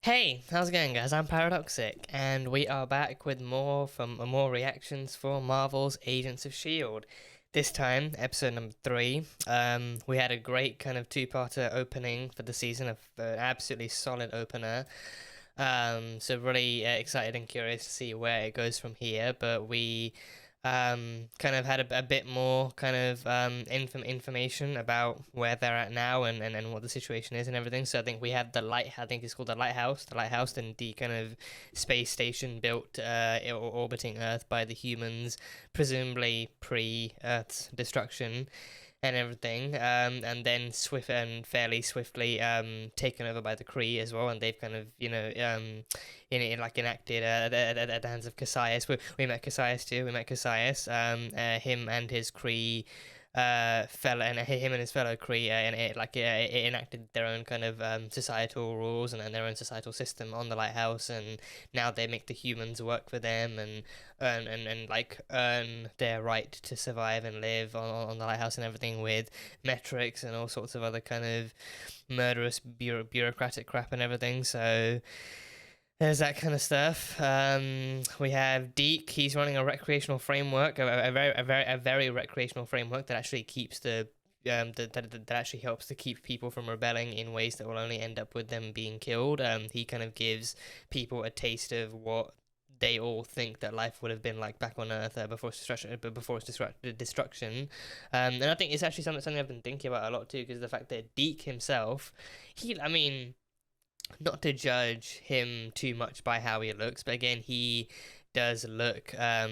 Hey, how's it going, guys? I'm Paradoxic, and we are back with more reactions for Marvel's Agents of Shield. This time, episode number 3. We had a great kind of two-parter opening for the season, of an absolutely solid opener. So really excited and curious to see where it goes from here. But we kind of had a bit more kind of information about where they're at now and what the situation is and everything. So I think we have I think it's called the lighthouse, and the kind of space station built orbiting Earth by the humans, presumably pre-Earth's destruction and everything, and then fairly swiftly taken over by the Kree as well, and they've kind of like enacted at the hands of Cassius. We met Cassius too. We met Cassius, him and his Kree. Him and his fellow Kree, and it enacted their own kind of societal rules and their own societal system on the lighthouse, and now they make the humans work for them and earn their right to survive and live on the lighthouse and everything, with metrics and all sorts of other kind of murderous bureaucratic crap and everything. So there's that kind of stuff. We have Deke. He's running a recreational framework, a very recreational framework that actually keeps that actually helps to keep people from rebelling in ways that will only end up with them being killed. He kind of gives people a taste of what they all think that life would have been like back on Earth before its destruction. And I think it's actually something I've been thinking about a lot too, because the fact that Deke himself, I mean, not to judge him too much by how he looks, but again, he does look a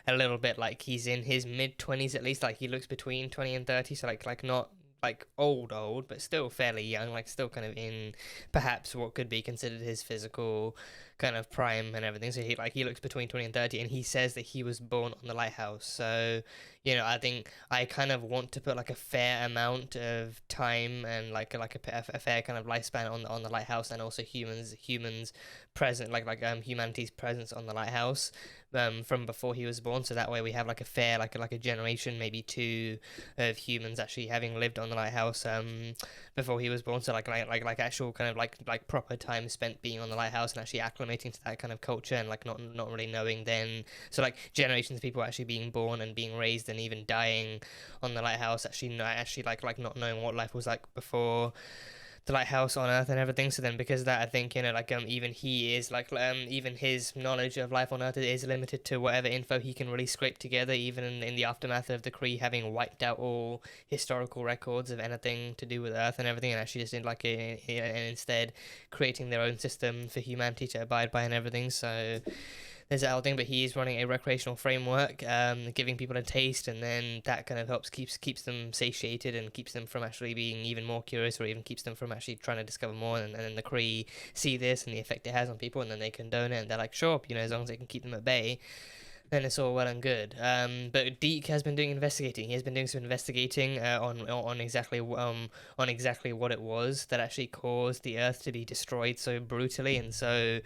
little bit like he's in his mid-20s at least. Like, he looks between 20 and 30, so like not like old, but still fairly young, like still kind of in perhaps what could be considered his physical kind of prime and everything. So he looks between 20 and 30, and he says that he was born on the lighthouse. So, I think I kind of want to put like a fair amount of time and like a fair kind of lifespan on the lighthouse, and also humans present, humanity's presence on the lighthouse from before he was born. So that way we have like a fair like a generation, maybe two, of humans actually having lived on the lighthouse before he was born. So like actual kind of like proper time spent being on the lighthouse and actually acclimating to that kind of culture, and like not really knowing then. So like generations of people actually being born and being raised and even dying on the lighthouse, actually not knowing what life was like before the lighthouse on Earth and everything. So then, because of that, I think even he is even his knowledge of life on Earth is limited to whatever info he can really scrape together, even in the aftermath of the Kree having wiped out all historical records of anything to do with Earth and everything, and actually just and instead creating their own system for humanity to abide by and everything. So there's that whole thing, but he is running a recreational framework, giving people a taste, and then that kind of keeps them satiated and keeps them from actually being even more curious, or even keeps them from actually trying to discover more. And then the Kree see this and the effect it has on people, and then they condone it, and they're like, sure, as long as they can keep them at bay, then it's all well and good. But Deke has been doing investigating. He has been doing some investigating on exactly what it was that actually caused the Earth to be destroyed so brutally and so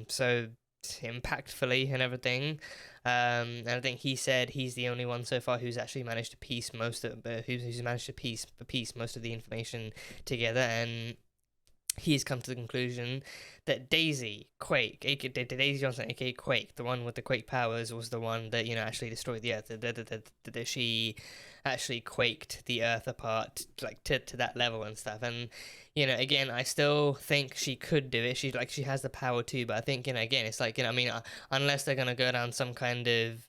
so impactfully and everything. And I think he said he's the only one so far who's actually managed to piece most of most of the information together, and he's come to the conclusion that Daisy Johnson, aka Quake, the one with the Quake powers, was the one that actually destroyed the Earth. That she actually quaked the Earth apart, like to that level and stuff. And again, I still think she could do it. She has the power too. But I think again, it's like unless they're gonna go down some kind of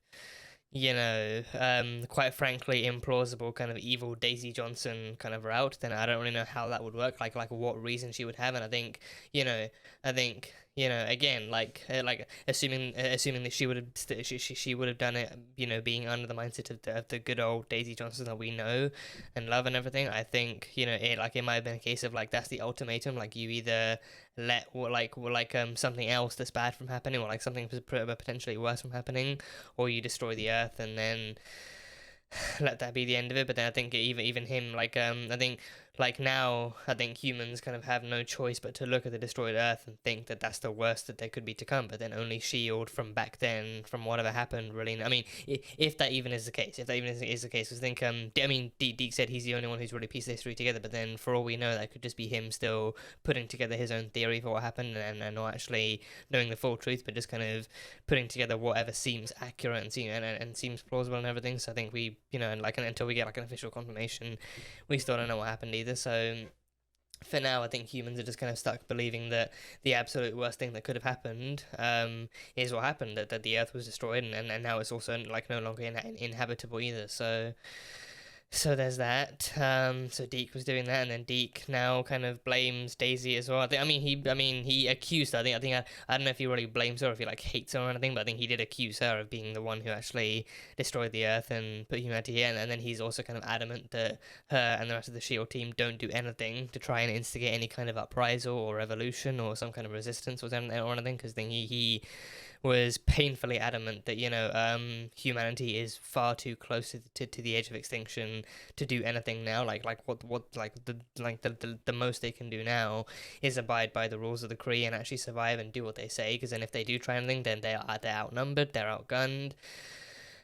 quite frankly implausible kind of evil Daisy Johnson kind of route, then I don't really know how that would work. Like what reason she would have. And I think again, assuming that she would have she would have done it, being under the mindset of the good old Daisy Johnson that we know and love and everything. I think it might have been a case of that's the ultimatum. Like, you either let something else that's bad from happening, or something potentially worse from happening, or you destroy the Earth and then let that be the end of it. But then I think even him, I think like now I think humans kind of have no choice but to look at the destroyed Earth and think that that's the worst that there could be to come. But then only Shield from back then, from whatever happened, really. I mean, if that even is the case, if that even is the case, because I think I mean, Deke said he's the only one who's really pieced the history together. But then for all we know, that could just be him still putting together his own theory for what happened, and not actually knowing the full truth, but just kind of putting together whatever seems accurate and seems plausible and everything. So I think we, and like until we get like an official confirmation, we still don't know what happened either. So for now, I think humans are just kind of stuck believing that the absolute worst thing that could have happened is what happened, that the Earth was destroyed, and now it's also like no longer inhabitable either. So there's that. So Deke was doing that, and then Deke now kind of blames Daisy as well. He accused her. I don't know if he really blames her or if he like hates her or anything, but I think he did accuse her of being the one who actually destroyed the Earth and put humanity here. And then he's also kind of adamant that her and the rest of the Shield team don't do anything to try and instigate any kind of uprisal or revolution or some kind of resistance or anything, because then he was painfully adamant that humanity is far too close to the edge of extinction to do anything now. The most they can do now is abide by the rules of the Kree and actually survive and do what they say. Because then if they do try anything, then they're outnumbered, they're outgunned,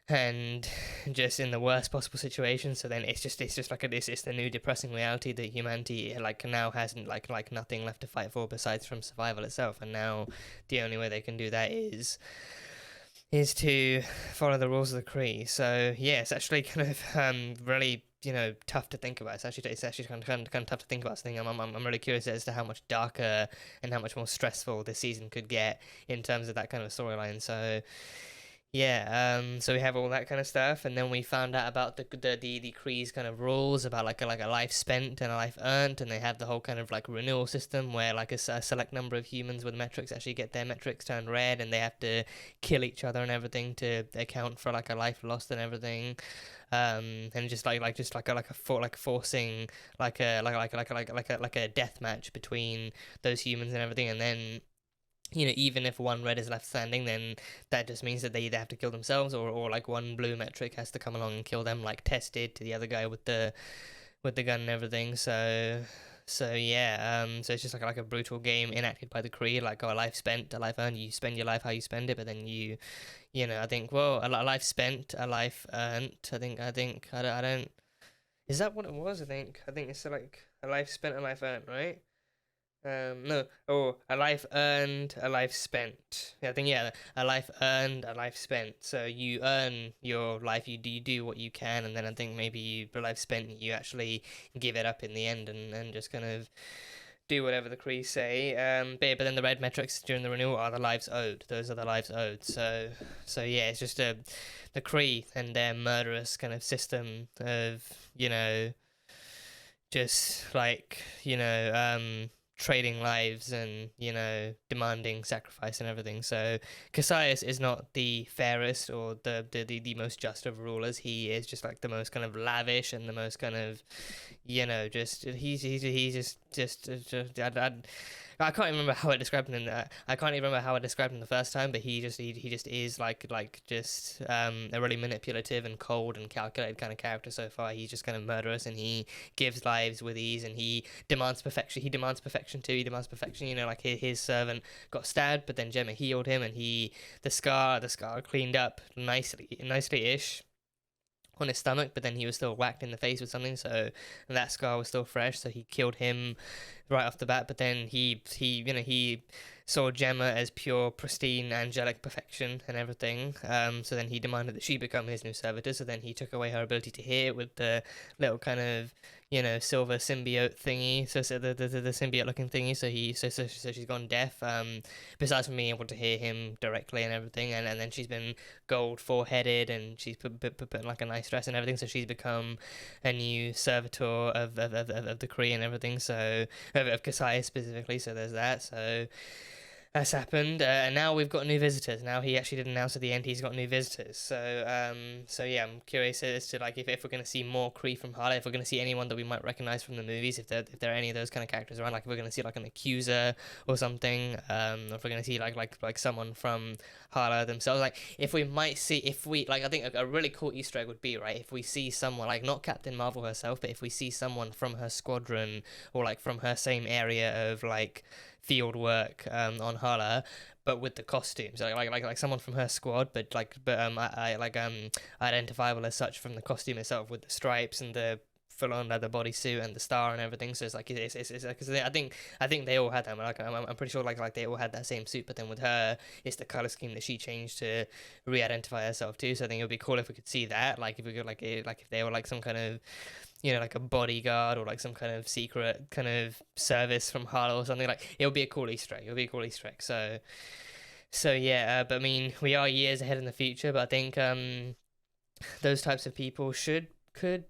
and just in the worst possible situation. So then it's just like it's the new depressing reality that humanity like now hasn't like nothing left to fight for besides from survival itself, and now the only way they can do that is to follow the rules of the Kree. So yeah, it's actually kind of really tough to think about. It's actually kind of tough to think about. So I'm really curious as to how much darker and how much more stressful this season could get in terms of that kind of storyline. So yeah, so we have all that kind of stuff, and then we found out about the Kree's kind of rules about like a life spent and a life earned, and they have the whole kind of like renewal system where like a select number of humans with metrics actually get their metrics turned red, and they have to kill each other and everything to account for like a life lost and everything, and forcing like a death match between those humans and everything, and then even if one red is left standing, then that just means that they either have to kill themselves or like one blue metric has to come along and kill them, like tested to the other guy with the gun and everything. So yeah, so it's just like a brutal game enacted by the Kree, like a life spent, a life earned. You spend your life how you spend it, but then I think, well, a life spent, a life earned. I don't. Is that what it was? I think it's like a life spent, a life earned, right? No. Oh, a life earned, a life spent. Yeah, I think, yeah, a life earned, a life spent. So you earn your life, you do what you can, and then I think maybe the life spent, you actually give it up in the end and just kind of do whatever the Kree say. But then the red metrics during the renewal are the lives owed. Those are the lives owed. So yeah, it's just the Kree and their murderous kind of system of, just like, trading lives and demanding sacrifice and everything. So Cassius is not the fairest or the most just of rulers. He is just like the most kind of lavish and the most kind of just I can't even remember how I described him I can't even remember how I described him the first time, but he just is like a really manipulative and cold and calculated kind of character so far. He's just kind of murderous, and he gives lives with ease, and he demands perfection. He demands perfection too. He demands perfection. Like his servant got stabbed, but then Gemma healed him, and the scar cleaned up nicely-ish on his stomach, but then he was still whacked in the face with something, so that scar was still fresh, so he killed him right off the bat. But then he saw Gemma as pure, pristine, angelic perfection and everything, so then he demanded that she become his new servitor. So then he took away her ability to hear with the little kind of silver symbiote thingy, so the symbiote looking thingy, so she's gone deaf, besides from being able to hear him directly and everything, and then she's been gold foreheaded, and she's put like a nice dress and everything, so she's become a new servitor of the Kree and everything, so of Cassius specifically. So there's that. So has happened, and now we've got new visitors. Now he actually did announce at the end he's got new visitors. So yeah, I'm curious as to like if we're gonna see more Kree from Hala, if we're gonna see anyone that we might recognize from the movies, if there are any of those kind of characters around, like if we're gonna see like an accuser or something, or if we're gonna see like someone from Hala themselves. Like if we might see, if we like, I think a really cool Easter egg would be, right, if we see someone like not Captain Marvel herself, but if we see someone from her squadron or like from her same area of like field work on Hala, but with the costumes, like someone from her squad, but identifiable as such from the costume itself, with the stripes and the full-on leather bodysuit and the star and everything. So it's like it's like, 'cause I think they all had that. Like I'm pretty sure like they all had that same suit, but then with her, it's the color scheme that she changed to re-identify herself too. So I think it would be cool if we could see that, like if we could like if they were like some kind of, you know, like a bodyguard or like some kind of secret kind of service from Hala or something. Like it would be a cool Easter egg. It would be a cool Easter egg. So yeah, but I mean, we are years ahead in the future, but I think those types of people could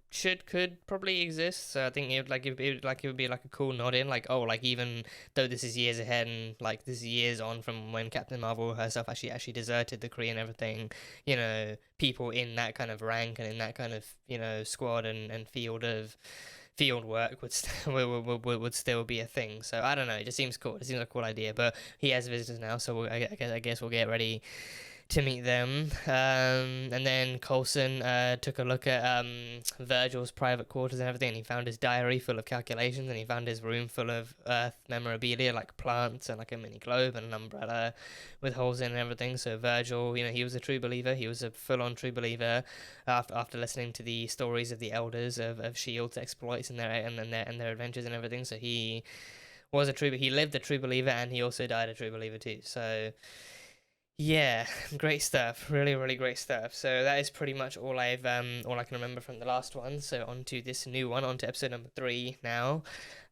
probably exist. So I think it would be like a cool nod in, like, oh, like even though this is years ahead and like this is years on from when Captain Marvel herself actually deserted the Kree and everything, you know, people in that kind of rank and in that kind of, you know, squad and field work would still be a thing. So I don't know, it just seems cool. It seems like a cool idea. But he has visitors now, so I guess we'll get ready to meet them. And then Coulson took a look at Virgil's private quarters and everything, and he found his diary full of calculations, and he found his room full of Earth memorabilia, like plants and like a mini globe and an umbrella with holes in and everything. So Virgil, you know, he was a true believer. He was a full-on true believer after listening to the stories of the elders of S.H.I.E.L.D.'s exploits and their adventures and everything. So he lived a true believer, and he also died a true believer too. So yeah, great stuff. Really, really great stuff. So that is pretty much all I can remember from the last one. So on to this new one, on to episode number 3 now.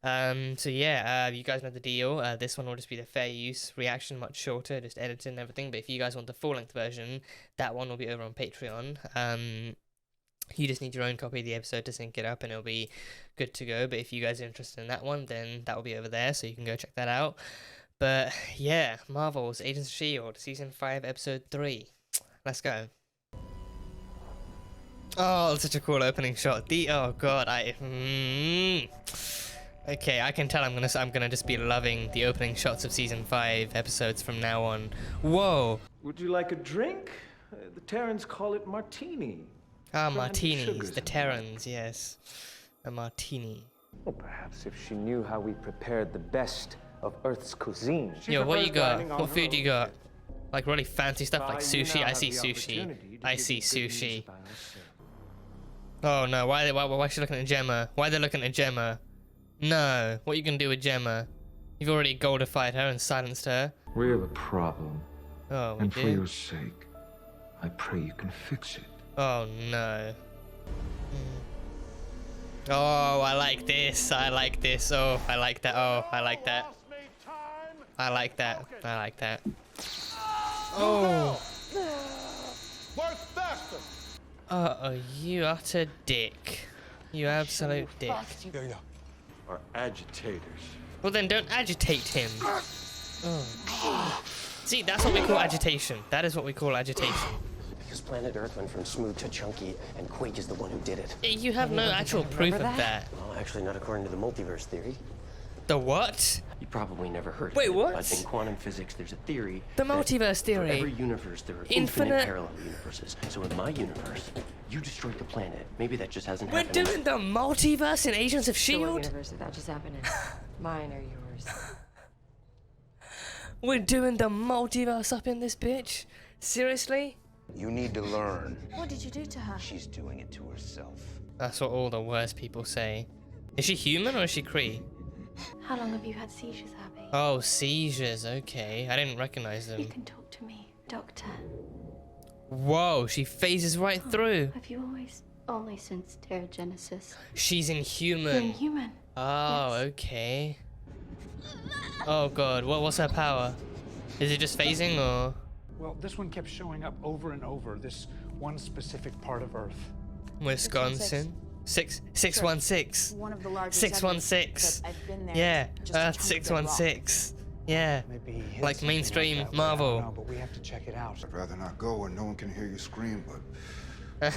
So yeah, you guys know the deal. This one will just be the fair use reaction, much shorter, just edited and everything. But if you guys want the full-length version, that one will be over on Patreon. You just need your own copy of the episode to sync it up, and it'll be good to go. But if you guys are interested in that one, then that will be over there, so you can go check that out. But yeah, Marvel's Agents of S.H.I.E.L.D. Season 5, Episode 3. Let's go. Oh, such a cool opening shot. Oh god, Okay, I can tell I'm gonna just be loving the opening shots of Season 5 episodes from now on. Whoa! Would you like a drink? The Terrans call it martini. Ah, martinis. The Terrans, yes. A martini. Well, perhaps if she knew how we prepared the best of Earth's cuisine. Yo, what you got? What food you got? Like really fancy stuff like sushi? I see sushi. I see sushi. Oh no, why is she looking at Gemma? Why are they looking at Gemma? No, what you gonna do with Gemma? You've already goldified her and silenced her. We have a problem. Oh, we and do? for your sake, I pray you can fix it. Oh no. Oh, I like this. I like this. Oh, I like that. Oh, I like that. I like that. I like that. Oh. Work faster. Oh, you utter dick. You absolute dick. Yeah. Are agitators. Well then, don't agitate him. Oh. See, that's what we call agitation. That is what we call agitation. Because planet Earth went from smooth to chunky, and Quake is the one who did it. You have no actual proof of that. Well, actually, not according to the multiverse theory. The what? You probably never heard Wait, of it. what? But in quantum physics, there's a theory. The multiverse theory. For every universe, there are infinite parallel universes. So in my universe, you destroyed the planet. Maybe that just hasn't happened. We're doing the multiverse in Agents of So what S.H.I.E.L.D.? universe did that just happen in? Mine or yours? We're doing the multiverse up in this bitch? Seriously? You need to learn. What did you do to her? She's doing it to herself. That's what all the worst people say. Is she human or is she Kree? How long have you had seizures, Abby? Oh, seizures, okay. I didn't recognize them. You can talk to me, Doctor. Whoa, she phases right through. Have you always? Only since Genesis. She's inhuman. Inhuman. Oh, Yes. okay. Oh god, what's her power? Is it just phasing or? Well, this one kept showing up over and over, this one specific part of Earth. Wisconsin? 616. One of the largest 616. I've been there Yeah, just a Earth ton of dead rock. 616. Maybe he hid like something mainstream that way. I Marvel. don't know, but we have to check it out. I'd rather not go where no one can hear you scream, but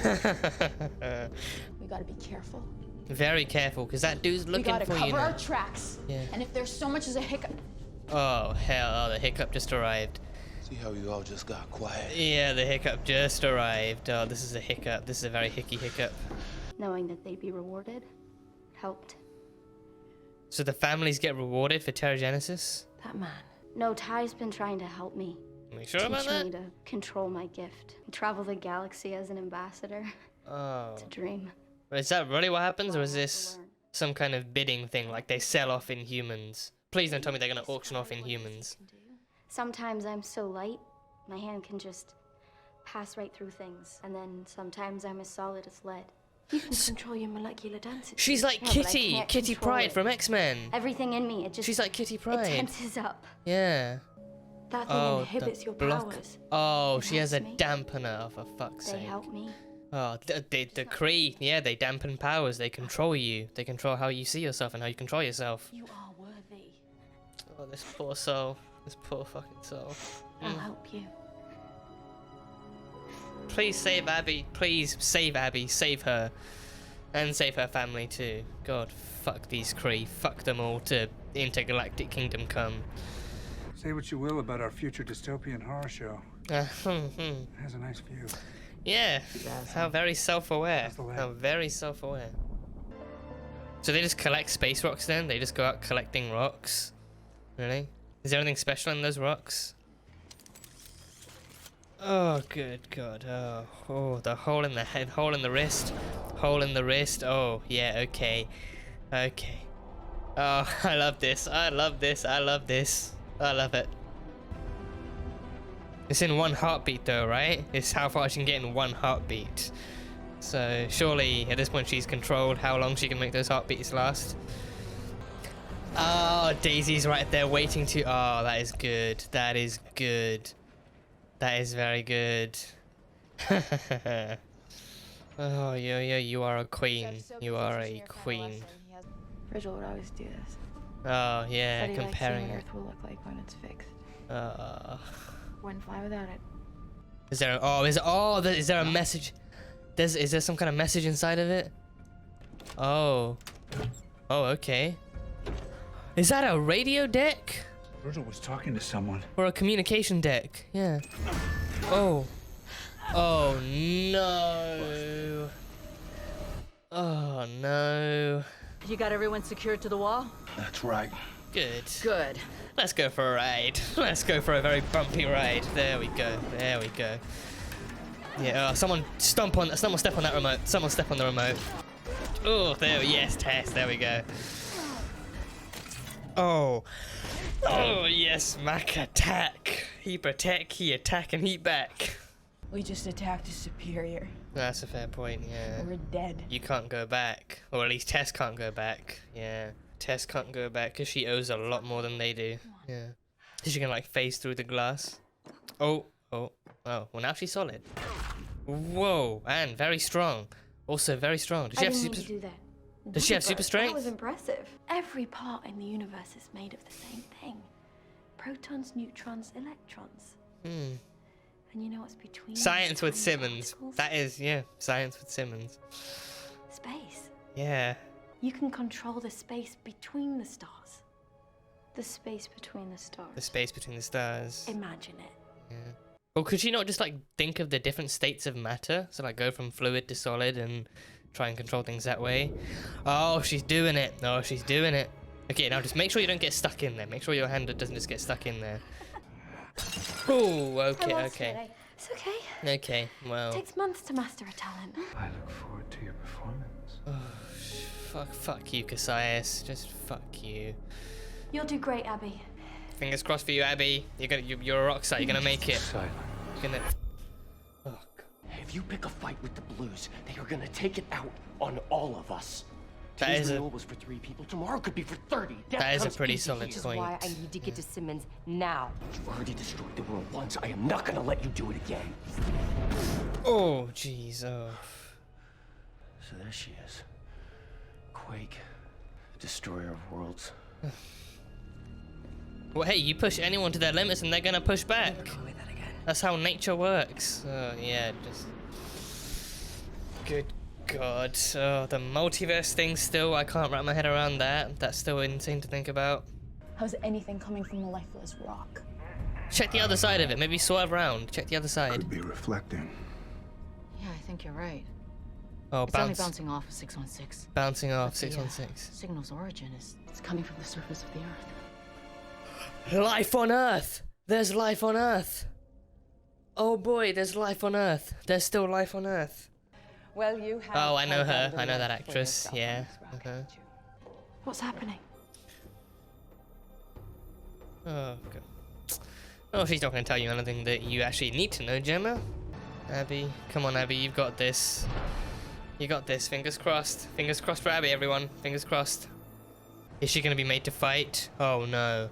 We gotta be careful. Very careful, because that dude's We looking gotta for you cover now. our tracks. Yeah. And if there's so much as a hiccup, Oh hell! Oh, the hiccup just arrived. see how you all just got quiet. Yeah, the hiccup just arrived. Oh, this is a hiccup. This is a very hicky hiccup. knowing that they'd be rewarded helped. So the families get rewarded for Terrigenesis? That man. No, Ty's been trying to help me. Are you sure about Teach me that? to control my gift. Travel the galaxy as an ambassador. Oh. It's a dream. But is that really what happens, or is I have to this learn. some kind of bidding thing, like they sell off Inhumans? Please don't tell me they're gonna auction off Inhumans. Sometimes I'm so light, my hand can just pass right through things. And then sometimes I'm as solid as lead. You can control your molecular density. She's like Yeah, but I Kitty, can't Kitty control Pryde it. from X-Men. Everything in me, it just... She's like Kitty It Pryde. tenses up. Yeah. That thing Oh, inhibits the your block. powers. Oh, It she has a helps me. dampener, oh, for fuck's They sake. help me. Oh, the Kree, yeah, they dampen powers. They control you. They control how you see yourself and how you control yourself. You are worthy. Oh, this poor soul. This poor fucking soul. I'll help you. Please save Abby. Please save Abby. Save her. And save her family too. God, fuck these Kree. Fuck them all to intergalactic kingdom come. Say what you will about our future dystopian horror show. It has a nice view. Yeah, how very self-aware. That's the way. How very self-aware. So they just collect space rocks then? They just go out collecting rocks? Really? Is there anything special in those rocks? Oh, good God. Oh, the hole in the head, hole in the wrist. Hole in the wrist. Oh, yeah, okay. Okay. Oh, I love this. I love this. I love this. I love it. It's in one heartbeat though, right? It's how far she can get in one heartbeat. So surely at this point she's controlled how long she can make those heartbeats last. Oh, Daisy's right there waiting to... Oh, that is good. That is good. That is very good. Oh, you are a queen. You are a queen. Virgil would always do this. Oh, yeah, Said he likes comparing seeing what it. Earth will look like when it's fixed. Wouldn't fly without it. Is there? Is there a message? Is there some kind of message inside of it? Oh, okay. Is that a radio deck Virgil was talking to someone. or a communication deck? Yeah. Oh no. Oh no. You got everyone secured to the wall? That's right. Good. Good. Let's go for a ride. Let's go for a very bumpy ride. There we go. There we go. Yeah, someone step on that remote. Someone step on the remote. Oh, yes, Tess, there we go. Oh, yes, Mac attack. He protect, he attack, and he back. We just attacked a superior. That's a fair point, yeah. We're dead. You can't go back. Or at least Tess can't go back. Yeah. Tess can't go back because she owes a lot more than they do. Yeah. She can like phase through the glass. Oh. Well now she's solid. Whoa, and very strong. Also very strong. Does she I have didn't super? mean to do that. Does she have super That was strength? impressive. Every part in the universe is made of the same thing. Protons, neutrons, electrons. And you know what's between those Science with tiny Simmons. particles? That is, yeah, science with Simmons. Space. Yeah. You can control the space between the stars. The space between the stars. The space between the stars. Imagine it. Yeah. Or could she not just like think of the different states of matter? So like go from fluid to solid and try and control things that way. Oh, she's doing it. Oh, she's doing it. Okay, now just make sure you don't get stuck in there. Make sure your hand doesn't just get stuck in there. Oh, okay, I lost okay. it. It's okay. Okay, well. It takes months to master a talent. I look forward to your performance. Fuck you, Cassius. Just fuck you. You'll do great, Abby. Fingers crossed for you, Abby. You're a rock star. You're gonna make it. Silence. You're gonna. Oh, God. If you pick a fight with the Blues, they are gonna take it out on all of us. That Today's is a- renewal was for 3 people. Tomorrow could be for 30. Death That is a comes pretty easy solid here. point. Why I need to get to Simmons now. You've already destroyed the world once. I am not gonna let you do it again. Oh, jeez. Oh. So there she is. Quake, the destroyer of worlds. Well, hey, you push anyone to their limits and they're gonna push back. That's how nature works. Oh, yeah, just... Good God. Oh, the multiverse thing still, I can't wrap my head around that. That's still insane to think about. How's anything coming from the lifeless rock? Check the other side of it. Maybe swerve around. Check the other side. Could be reflecting. Yeah, I think you're right. Oh, It's only bouncing off of 616. Bouncing off But the, 616. Signal's origin is it's coming from the surface of the Earth. Life on Earth! There's life on Earth! Oh boy, there's life on Earth. There's still life on Earth. Well, you have. Oh, I know her. I know that actress. Yeah. What's happening? Oh, God. Oh, she's not going to tell you anything that you actually need to know, Gemma. Abby, come on, Abby, you've got this. You got this. Fingers crossed. Fingers crossed for Abby, everyone. Fingers crossed. Is she going to be made to fight? Oh, no.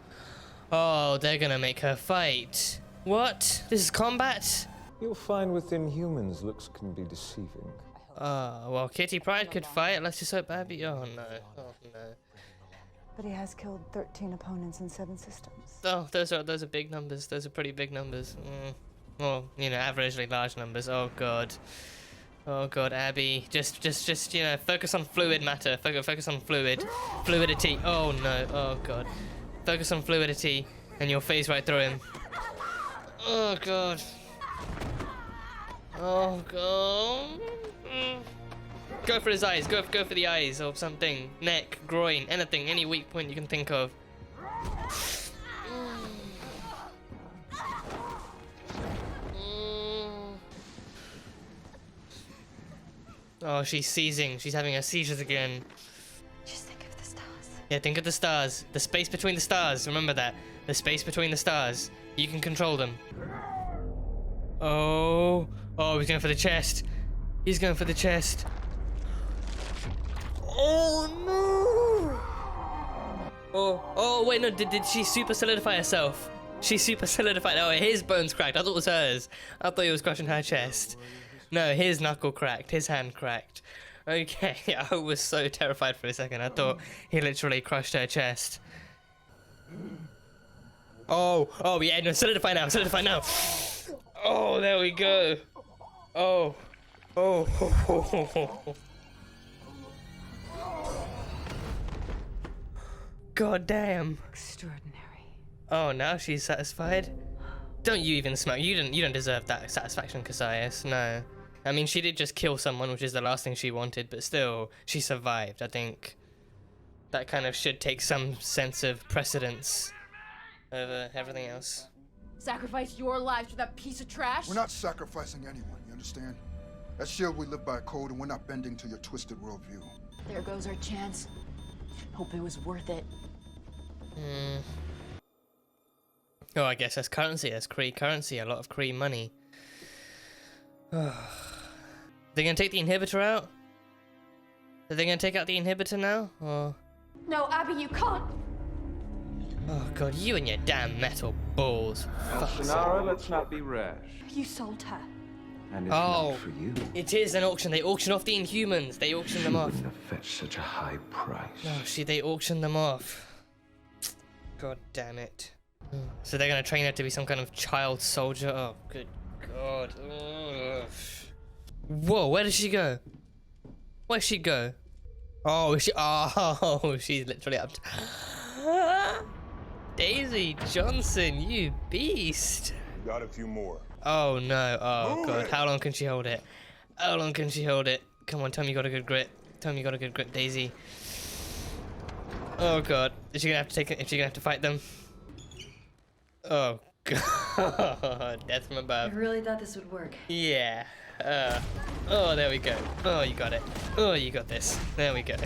Oh, they're going to make her fight. What? This is combat? You'll find within humans looks can be deceiving. Oh, well, Kitty Pryde could fight. Let's just hope Abby... Oh, no. Oh, no. But he has killed 13 opponents in 7 systems. Oh, those are big numbers. Those are pretty big numbers. Well, you know, averagely large numbers. Oh, God. Oh, God, Abby. Just, you know, focus on fluid matter. Focus on fluidity. Oh, no. Oh, God. Focus on fluidity, and you'll phase right through him. Oh, God. Oh, God. Go for his eyes. Go for the eyes or something. Neck, groin, anything, any weak point you can think of. Oh, she's seizing. She's having her seizures again. Just think of the stars. Yeah, think of the stars. The space between the stars. Remember that. The space between the stars. You can control them. Oh. Oh, he's going for the chest. He's going for the chest. Oh, no. Oh, wait, no. Did she super solidify herself? She super solidified. Oh, his bones cracked. I thought it was hers. I thought he was crushing her chest. No, his knuckle cracked. His hand cracked. Okay, I was so terrified for a second. I thought he literally crushed her chest. Oh, yeah, no, solidify now. Oh, there we go. Oh. God damn. Extraordinary. Oh, now she's satisfied? Don't you even smoke. You don't deserve that satisfaction, Cassius. No. I mean, she did just kill someone, which is the last thing she wanted, but still, she survived. I think that kind of should take some sense of precedence over everything else. Sacrifice your lives for that piece of trash? We're not sacrificing anyone, you understand? At S.H.I.E.L.D., we live by a code, and we're not bending to your twisted worldview. There goes our chance. Hope it was worth it. Oh, I guess that's currency. That's Kree currency. A lot of Kree money. They're gonna take the inhibitor out? Are they gonna take out the inhibitor now? Or... No, Abby, you can't. Oh, God, you and your damn metal balls. Shannara, let's not be rash. You sold her. And it's Oh, not for you. it is an auction. They auction off the Inhumans. They auction them off. Wouldn't have fetched such a high price. Oh, they auction them off. God damn it. So they're gonna train her to be some kind of child soldier? Oh, good God. Ugh. Whoa, where did she go? Where'd she go? Oh, she's literally up to... Daisy Johnson, you beast. Got a few more. Oh no, oh God, how long can she hold it? How long can she hold it? Come on, tell me you got a good grip. Tell me you got a good grip, Daisy. Oh God, is she gonna have to take it? Is she gonna have to fight them? Oh God, death from above. I really thought this would work. Yeah. Oh, there we go. Oh, you got it. Oh, you got this. There we go.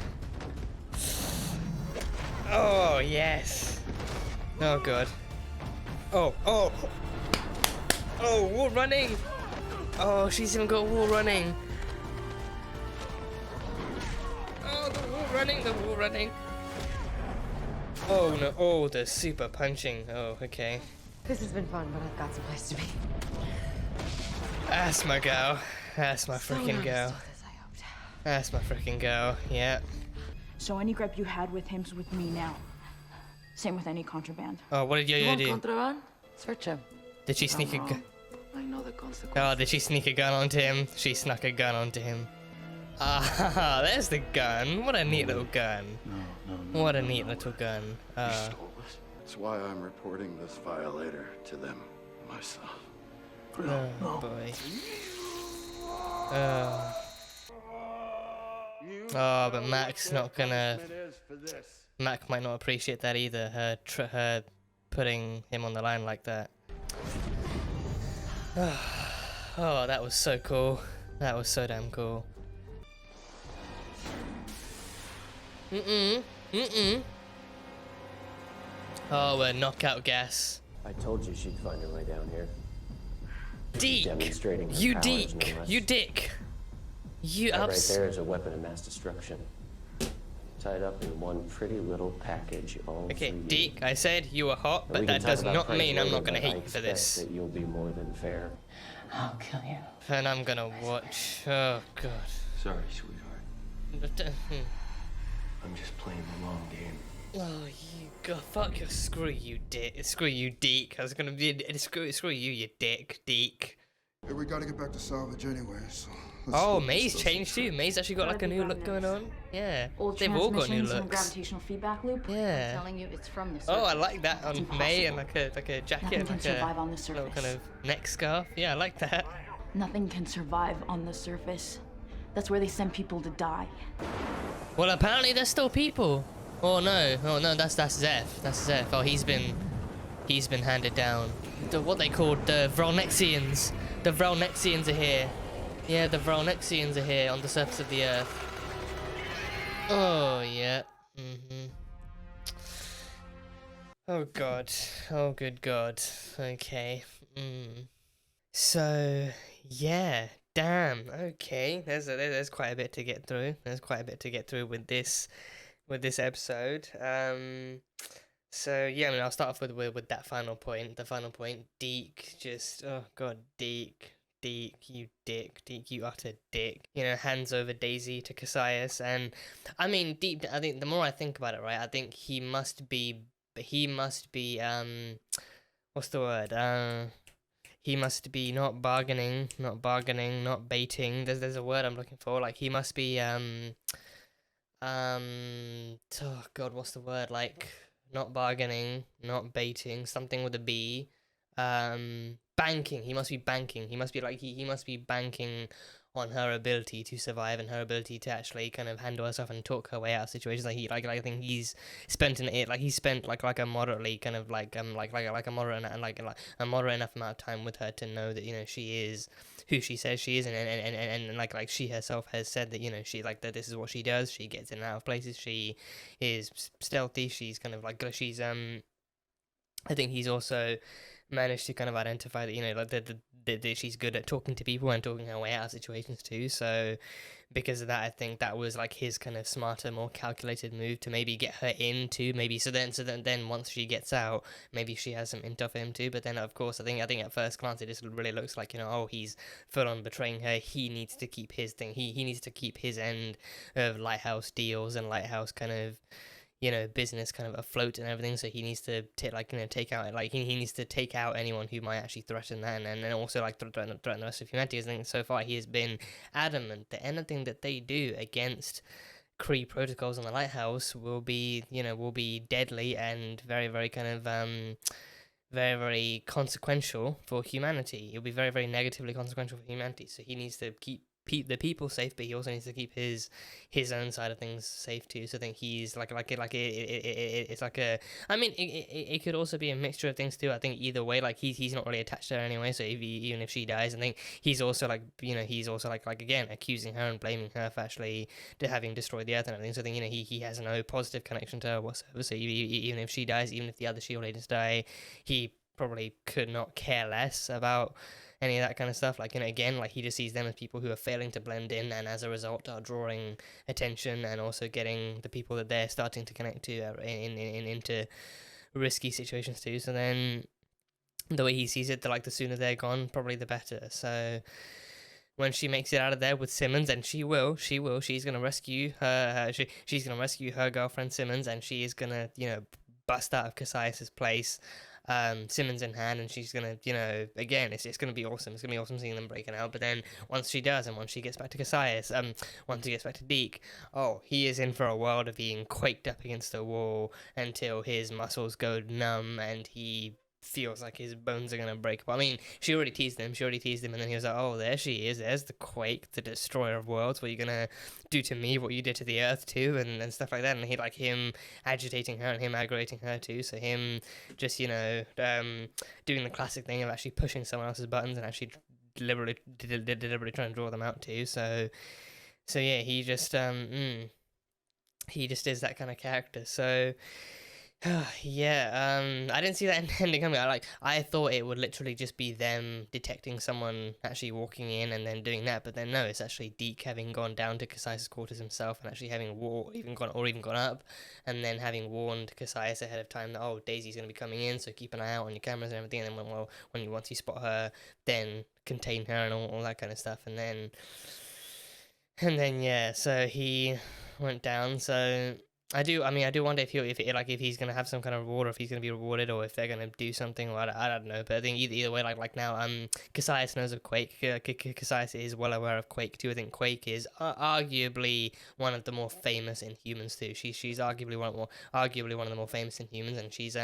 Oh, yes. Oh, God. Oh, wall running. Oh, she's even got wall running. Oh, the wall running. Oh, no. Oh, the super punching. Oh, okay. This has been fun, but I've got someplace to be. That's my girl. That's my freaking girl. That's my freaking girl. Yeah. So any grip you had with him's with me now. Same with any contraband. Oh, what did Yo-Yo do? Contraband? Search him. Did she sneak a gun? I know the consequences. Oh, did she sneak a gun onto him? She snuck a gun onto him. Ah, there's the gun. What a neat little gun. No. What a neat little gun. That's why I'm reporting this violator to them myself. Oh, boy. Oh, but Mac's not gonna... Mac might not appreciate that either, her putting him on the line like that. Oh, that was so cool. That was so damn cool. Oh, we're knockout gas. I told you she'd find her way down here. Deek! Demonstrating her You powers, Deek! no less. You Dick! You That right ups... there is a weapon of mass destruction. Tied up in one pretty little package, all Okay, for you. Deek, I said you were hot, And but we that can talk does about not Frank mean I'm later, not gonna but I hate you for expect this. that you'll be more than fair. I'll kill you. And I'm gonna watch... Oh, God. Sorry, sweetheart. I'm just playing the long game. Oh, you god, fuck your screw you, Dick. Screw you, Deek. I was gonna be screw you, you dick, Deek. Hey, we gotta get back to salvage anyway, so... Oh, May's changed too. May's actually got like a new look going on. Yeah, they've all got new transmissions and looks. gravitational feedback loop. Yeah. I'm telling you, it's from the surface. Oh, I like that on It's May and impossible. like a jacket, Nothing and can like survive a on the little surface. kind of neck scarf. Yeah, I like that. Nothing can survive on the surface. That's where they send people to die. Well, apparently there's still people. Oh no, that's Zeph. That's Zeph. Oh, he's been handed down. What they called the Vrolnexians. The Vrolnexians are here. Yeah, the Vrolnexians are here on the surface of the Earth. Oh yeah. Oh god. Oh good god. Okay. So yeah. Damn. Okay. There's quite a bit to get through. There's quite a bit to get through with this episode. So yeah, I mean, I'll start off with that final point. The final point, Deke, just oh god, Deke, you dick, Deke, you utter dick. You know, hands over Daisy to Cassius, and I mean, I think the more I think about it, right, I think he must be, what's the word? He must be not bargaining, not baiting. There's a word I'm looking for. Like he must be oh god, what's the word? Like not bargaining, not baiting, something with a B. Banking. He must be banking. He must be like he must be banking on her ability to survive and her ability to actually kind of handle herself and talk her way out of situations. Like I think he's spent like a moderately kind of like a moderate and like a moderate enough amount of time with her to know that, you know, she is who she says she is, and like she herself has said that, you know, she like that this is what she does. She gets in and out of places. She is stealthy. She's kind of like she's I think he's also managed to kind of identify that, you know, like that she's good at talking to people and talking her way out of situations too. So because of that, I think that was like his kind of smarter, more calculated move to maybe get her in too. Maybe so then once she gets out, maybe she has some intel for him too. But then of course, I think at first glance it just really looks like, you know, oh, he's full on betraying her. He needs to keep his thing. He needs to keep his end of Lighthouse deals and Lighthouse kind of, you know, business kind of afloat and everything. So he needs to take out, like he needs to take out anyone who might actually threaten that, and then also like threaten the rest of humanity. I think so far he has been adamant that anything that they do against Kree protocols on the Lighthouse will be deadly and very, very kind of very, very consequential for humanity. It'll be very, very negatively consequential for humanity. So he needs to keep the people safe, but he also needs to keep his own side of things safe too. So I think he's it's like a, I mean, it could also be a mixture of things too. I think either way, like he's not really attached to her anyway. So even if she dies, I think he's also like, you know, he's also like again accusing her and blaming her for actually having destroyed the Earth and everything. So I think, you know, he has no positive connection to her whatsoever. So even if she dies, even if the other Shield agents die, he probably could not care less about any of that kind of stuff. Like, you know, again, like he just sees them as people who are failing to blend in, and as a result are drawing attention and also getting the people that they're starting to connect to into risky situations too. So then the way he sees it, the sooner they're gone, probably the better. So when she makes it out of there with Simmons, and she will, she's gonna rescue her. She's gonna rescue her girlfriend Simmons, and she is gonna, you know, bust out of Cassius's place, Simmons in hand, and she's gonna, again, it's gonna be awesome. It's gonna be awesome seeing them breaking out. But then once she does, and once she gets back to Cassius, once he gets back to Deke, he is in for a world of being quaked up against the wall until his muscles go numb and he feels like his bones are gonna break. But I mean, she already teased him, and then he was like, oh, there she is, there's the Quake, the destroyer of worlds, what are you gonna do to me, what you did to the Earth too, and stuff like that. And he, like, him agitating her and him aggravating her too, so him just, doing the classic thing of actually pushing someone else's buttons and actually deliberately trying to draw them out too. So yeah, he just is that kind of character. So yeah, I didn't see that ending coming. I thought it would literally just be them detecting someone actually walking in and then doing that, but then no, it's actually Deke having gone down to Cassius' quarters himself and actually having even gone up, and then having warned Cassius ahead of time that Daisy's gonna be coming in, so keep an eye out on your cameras and everything. And then once you spot her, then contain her and all that kind of stuff. And then yeah, so he went down. So I do wonder if he's gonna have some kind of reward, or if he's gonna be rewarded, or if they're gonna do something. Or I don't know. But I think either way, like now, Cassius knows of Quake. Cassius is well aware of Quake too. I think Quake is arguably one of the more famous Inhumans too. She's arguably one of the more famous Inhumans, and she's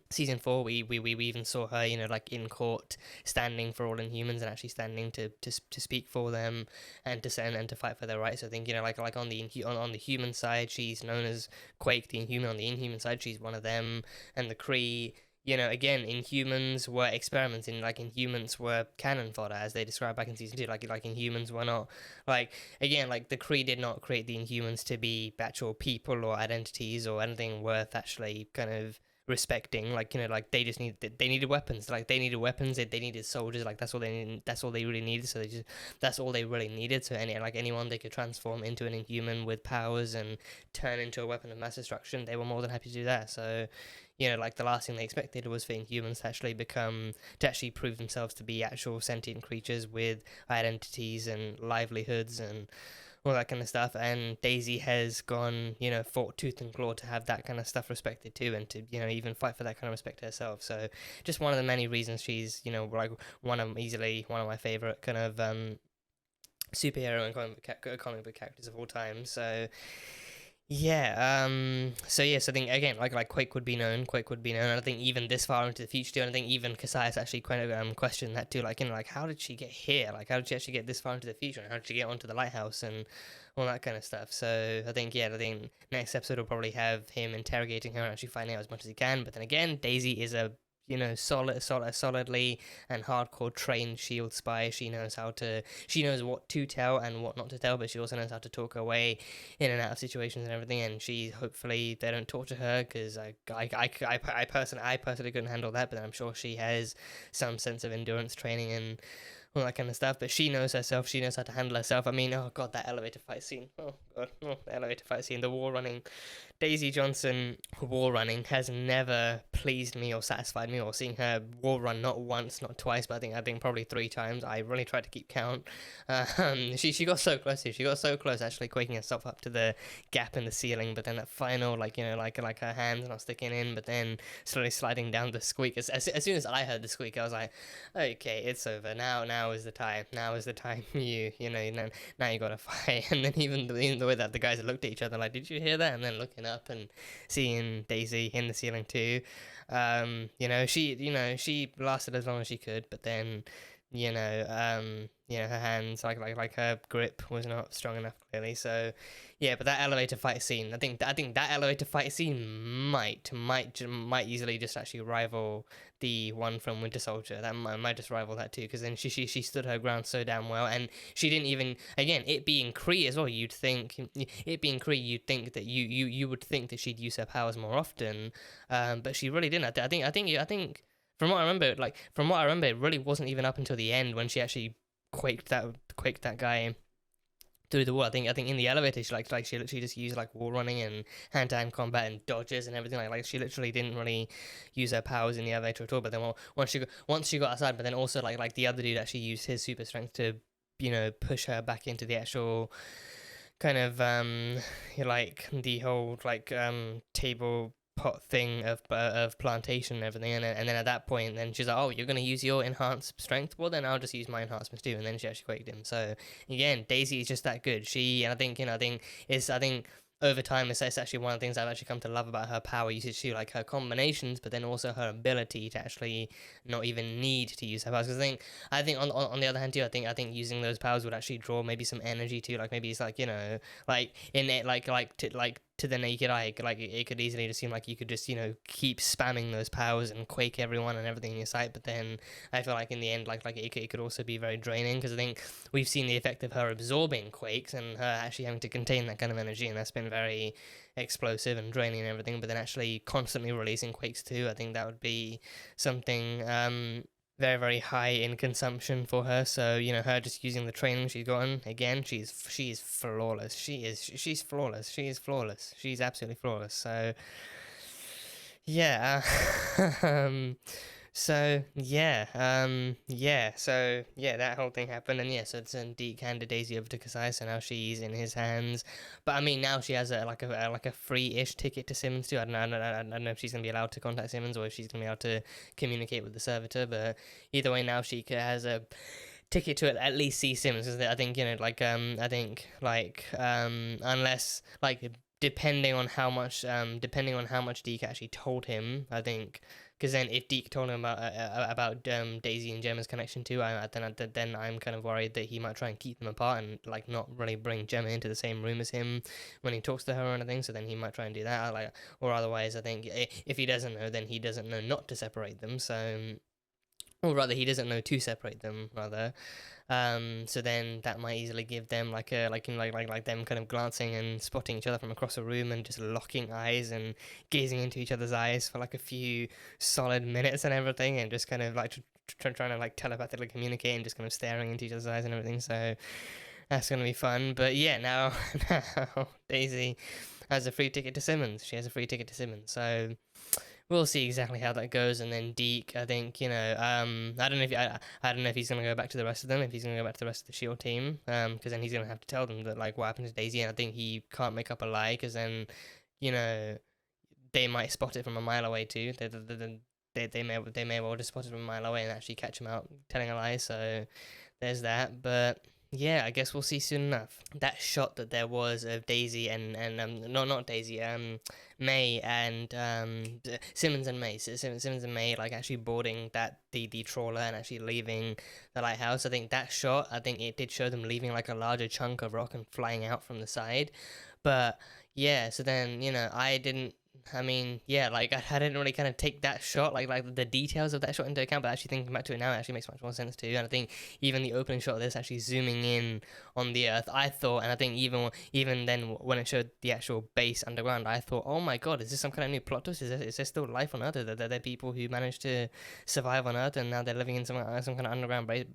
season 4. We even saw her, like in court, standing for all Inhumans and actually standing to speak for them and to fight for their rights. I think like on the human side, she's known as Quake, the Inhuman. On the Inhuman side, she's one of them. And the Kree, again, Inhumans were experimenting. Like, Inhumans were cannon fodder, as they described back in season 2. Like Inhumans were not, the Kree did not create the Inhumans to be actual people or identities or anything worth actually kind of respecting. They just needed weapons. They needed soldiers. That's all they really needed. So that's all they really needed. So anyone they could transform into an Inhuman with powers and turn into a weapon of mass destruction, they were more than happy to do that. So the last thing they expected was for Inhumans to actually prove themselves to be actual sentient creatures with identities and livelihoods and all that kind of stuff. And Daisy has gone, fought tooth and claw to have that kind of stuff respected too, and to, even fight for that kind of respect herself. So just one of the many reasons she's, one of my favorite kind of superhero and comic book characters of all time. So yeah, so I think again, like Quake would be known. And I think even this far into the future too, and I think even Cassius actually kind of questioned that too, how did she get here? How did she actually get this far into the future? And how did she get onto the lighthouse and all that kind of stuff? So I think next episode will probably have him interrogating her and actually finding out as much as he can. But then again, Daisy is a solidly and hardcore trained shield spy. She knows what to tell and what not to tell, but she also knows how to talk her way in and out of situations and everything. And hopefully they don't torture her, because I personally couldn't handle that, but then I'm sure she has some sense of endurance training and all that kind of stuff. But she knows herself. She knows how to handle herself. I mean, oh god, that elevator fight scene. Oh god, the elevator fight scene. The wall running. Daisy Johnson wall running has never pleased me or satisfied me, or seeing her wall run not once, not twice, but I think probably 3 times. I really tried to keep count. She got so close to. She got so close, actually quaking herself up to the gap in the ceiling. But then that final, like her hands not sticking in, but then slowly sliding down the squeak. As soon as I heard the squeak, I was like, okay, it's over. Now is the time. Now is the time. Now you gotta fight. And then even the way that the guys looked at each other, like, did you hear that? And then looking up and seeing Daisy in the ceiling too. She lasted as long as she could, but then her hands, like her grip was not strong enough, clearly. So yeah, but that elevator fight scene, I think that elevator fight scene might easily just actually rival the one from Winter Soldier. That might just rival that too, because then she stood her ground so damn well, and she didn't even, again, it being Kree as well, you'd think that you would think that she'd use her powers more often, but she really didn't. I think from what I remember, it really wasn't even up until the end when she actually quaked that guy through the wall. I think in the elevator she literally just used wall running and hand-to-hand combat and dodges and everything. Like she literally didn't really use her powers in the elevator at all. But then once she got outside, but then also like the other dude actually used his super strength to push her back into the actual kind of the whole table pot thing of plantation and everything, and then at that point, then she's like, oh, you're gonna use your enhanced strength, well then I'll just use my enhancements too, and then she actually quaked him. So again, Daisy is just that good. And I think over time, it's actually one of the things I've actually come to love about her power usage too, like her combinations, but then also her ability to actually not even need to use her powers. Because I think on the other hand too, I think using those powers would actually draw maybe some energy too. Like maybe it's like, you know, like in it, like to the naked eye, like it could easily just seem like you could just, you know, keep spamming those powers and quake everyone and everything in your sight. But then I feel like in the end, like it could also be very draining, because I think we've seen the effect of her absorbing quakes and her actually having to contain that kind of energy, and that's been very explosive and draining and everything. But then actually constantly releasing quakes too, I think that would be something very, very high in consumption for her. So, you know, her just using the training she's gotten, again, she's flawless. She's flawless. She is flawless. She's absolutely flawless. So yeah. So that whole thing happened, and so it's Deke handed Daisy over to Kasai, so now she's in his hands. But I mean, now she has a free-ish ticket to Simmons too. I don't know if she's gonna be allowed to contact Simmons or if she's gonna be able to communicate with the servitor. But either way, now she has a ticket to at least see Simmons, because I think, you know, unless like depending on how much Deke actually told him, I think. Because then, if Deke told him about Daisy and Gemma's connection too, then I'm kind of worried that he might try and keep them apart and like not really bring Gemma into the same room as him when he talks to her or anything. So then he might try and do that, or otherwise, I think if he doesn't know, then he doesn't know not to separate them. So, or rather, he doesn't know to separate them, rather. So then that might easily give them like them kind of glancing and spotting each other from across a room and just locking eyes and gazing into each other's eyes for like a few solid minutes and everything, and just kind of like trying to like telepathically communicate and just kind of staring into each other's eyes and everything. So that's gonna be fun. But yeah, now Daisy has a free ticket to Simmons. She has a free ticket to Simmons. So we'll see exactly how that goes. And then Deke, I think, you know, I don't know if he's gonna go back to the rest of them, if he's gonna go back to the rest of the Shield team, because then he's gonna have to tell them that like what happened to Daisy, and I think he can't make up a lie, because then, you know, they might spot it from a mile away too. They may well just spot it from a mile away and actually catch him out telling a lie. So there's that. But yeah, I guess we'll see soon enough. That shot that there was of Daisy and not Daisy, May and Simmons and May like actually boarding the trawler and actually leaving the lighthouse. I think that shot, I think it did show them leaving like a larger chunk of rock and flying out from the side. But yeah, so then, you know, I didn't really kind of take that shot, like the details of that shot into account, but actually thinking back to it now, it actually makes much more sense too. And I think even the opening shot of this actually zooming in on the Earth, I thought, and I think even then when it showed the actual base underground, I thought, oh my god, is this some kind of new plot twist? Is there still life on Earth? Are there people who managed to survive on Earth and now they're living in some kind of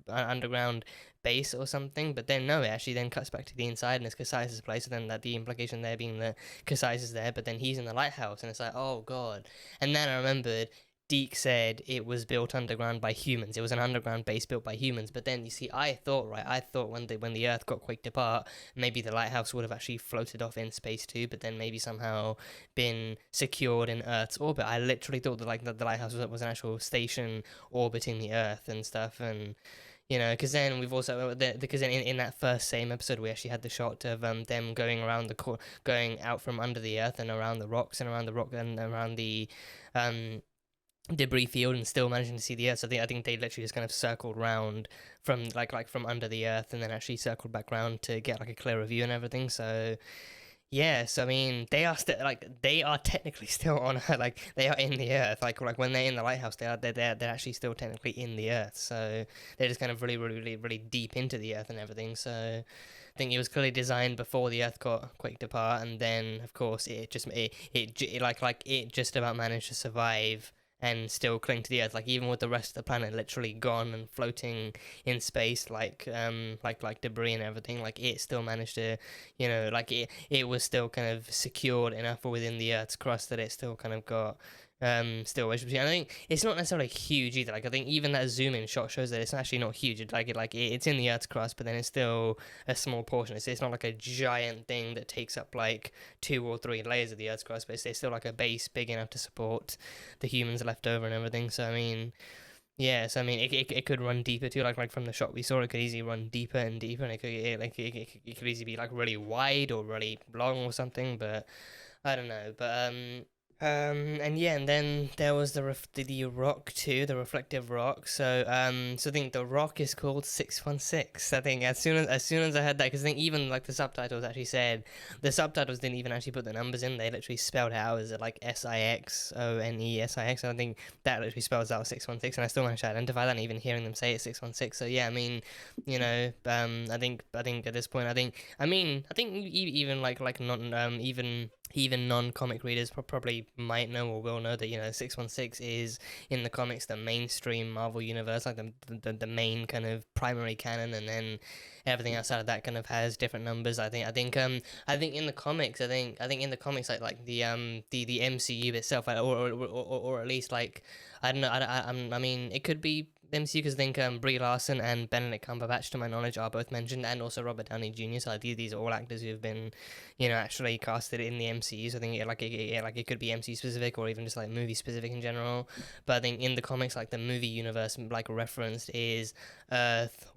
underground base or something? But then no, it actually then cuts back to the inside and it's Kasai's place, and then that the implication there being that Kasai is there, but then he's in the lighthouse, and it's like, oh god. And then I remembered Deke said it was built underground by humans. It was an underground base built by humans. But then you see, I thought when the Earth got quaked apart, maybe the lighthouse would have actually floated off in space too, but then maybe somehow been secured in Earth's orbit. I literally thought that the lighthouse was an actual station orbiting the Earth and stuff. And you know, because then we've also, because in that first same episode, we actually had the shot of them going around going out from under the Earth and around the rocks and around the debris field and still managing to see the Earth. So I think they literally just kind of circled round from like from under the Earth and then actually circled back round to get like a clearer view and everything. So yes, I mean, they are technically still on Earth, like they are in the Earth, like when they're in the lighthouse, they're actually still technically in the Earth. So they're just kind of really deep into the Earth and everything. So I think it was clearly designed before the Earth got quaked apart, and then of course it just about managed to survive and still cling to the Earth, like even with the rest of the planet literally gone and floating in space, like debris and everything, like it still managed to, you know, like it was still kind of secured enough within the Earth's crust that it still kind of got still, which I think it's not necessarily huge either. Like I think even that zoom in shot shows that it's actually not huge. It's in the Earth's crust, but then it's still a small portion. It's not like a giant thing that takes up like 2 or 3 layers of the Earth's crust, but it's still like a base big enough to support the humans left over and everything. So I mean, yeah, so I mean, it could run deeper too. Like from the shot we saw, it could easily run deeper and deeper, and it could easily be like really wide or really long or something. But I don't know. But and yeah, and then there was the rock too, the reflective rock. So I think the rock is called 616. I think as soon as I heard that, because I think even like the subtitles actually said, the subtitles didn't even actually put the numbers in. They literally spelled it out as like SIXONESIX. I think that literally spells out 616, and I still managed to identify that. And even hearing them say it 616. So yeah, I mean, you know, I think at this point, I think even like not even non-comic readers probably might know or will know that, you know, 616 is in the comics the mainstream Marvel universe, like the main kind of primary canon, and then everything outside of that kind of has different numbers. I think in the comics, like the MCU itself, or at least like I don't know, I mean it could be MCU, because I think Brie Larson and Benedict Cumberbatch, to my knowledge, are both mentioned, and also Robert Downey Jr. So like, these are all actors who have been, you know, actually casted in the MCU. So I think it could be MCU specific or even just like movie specific in general. But I think in the comics, like the movie universe like referenced is Earth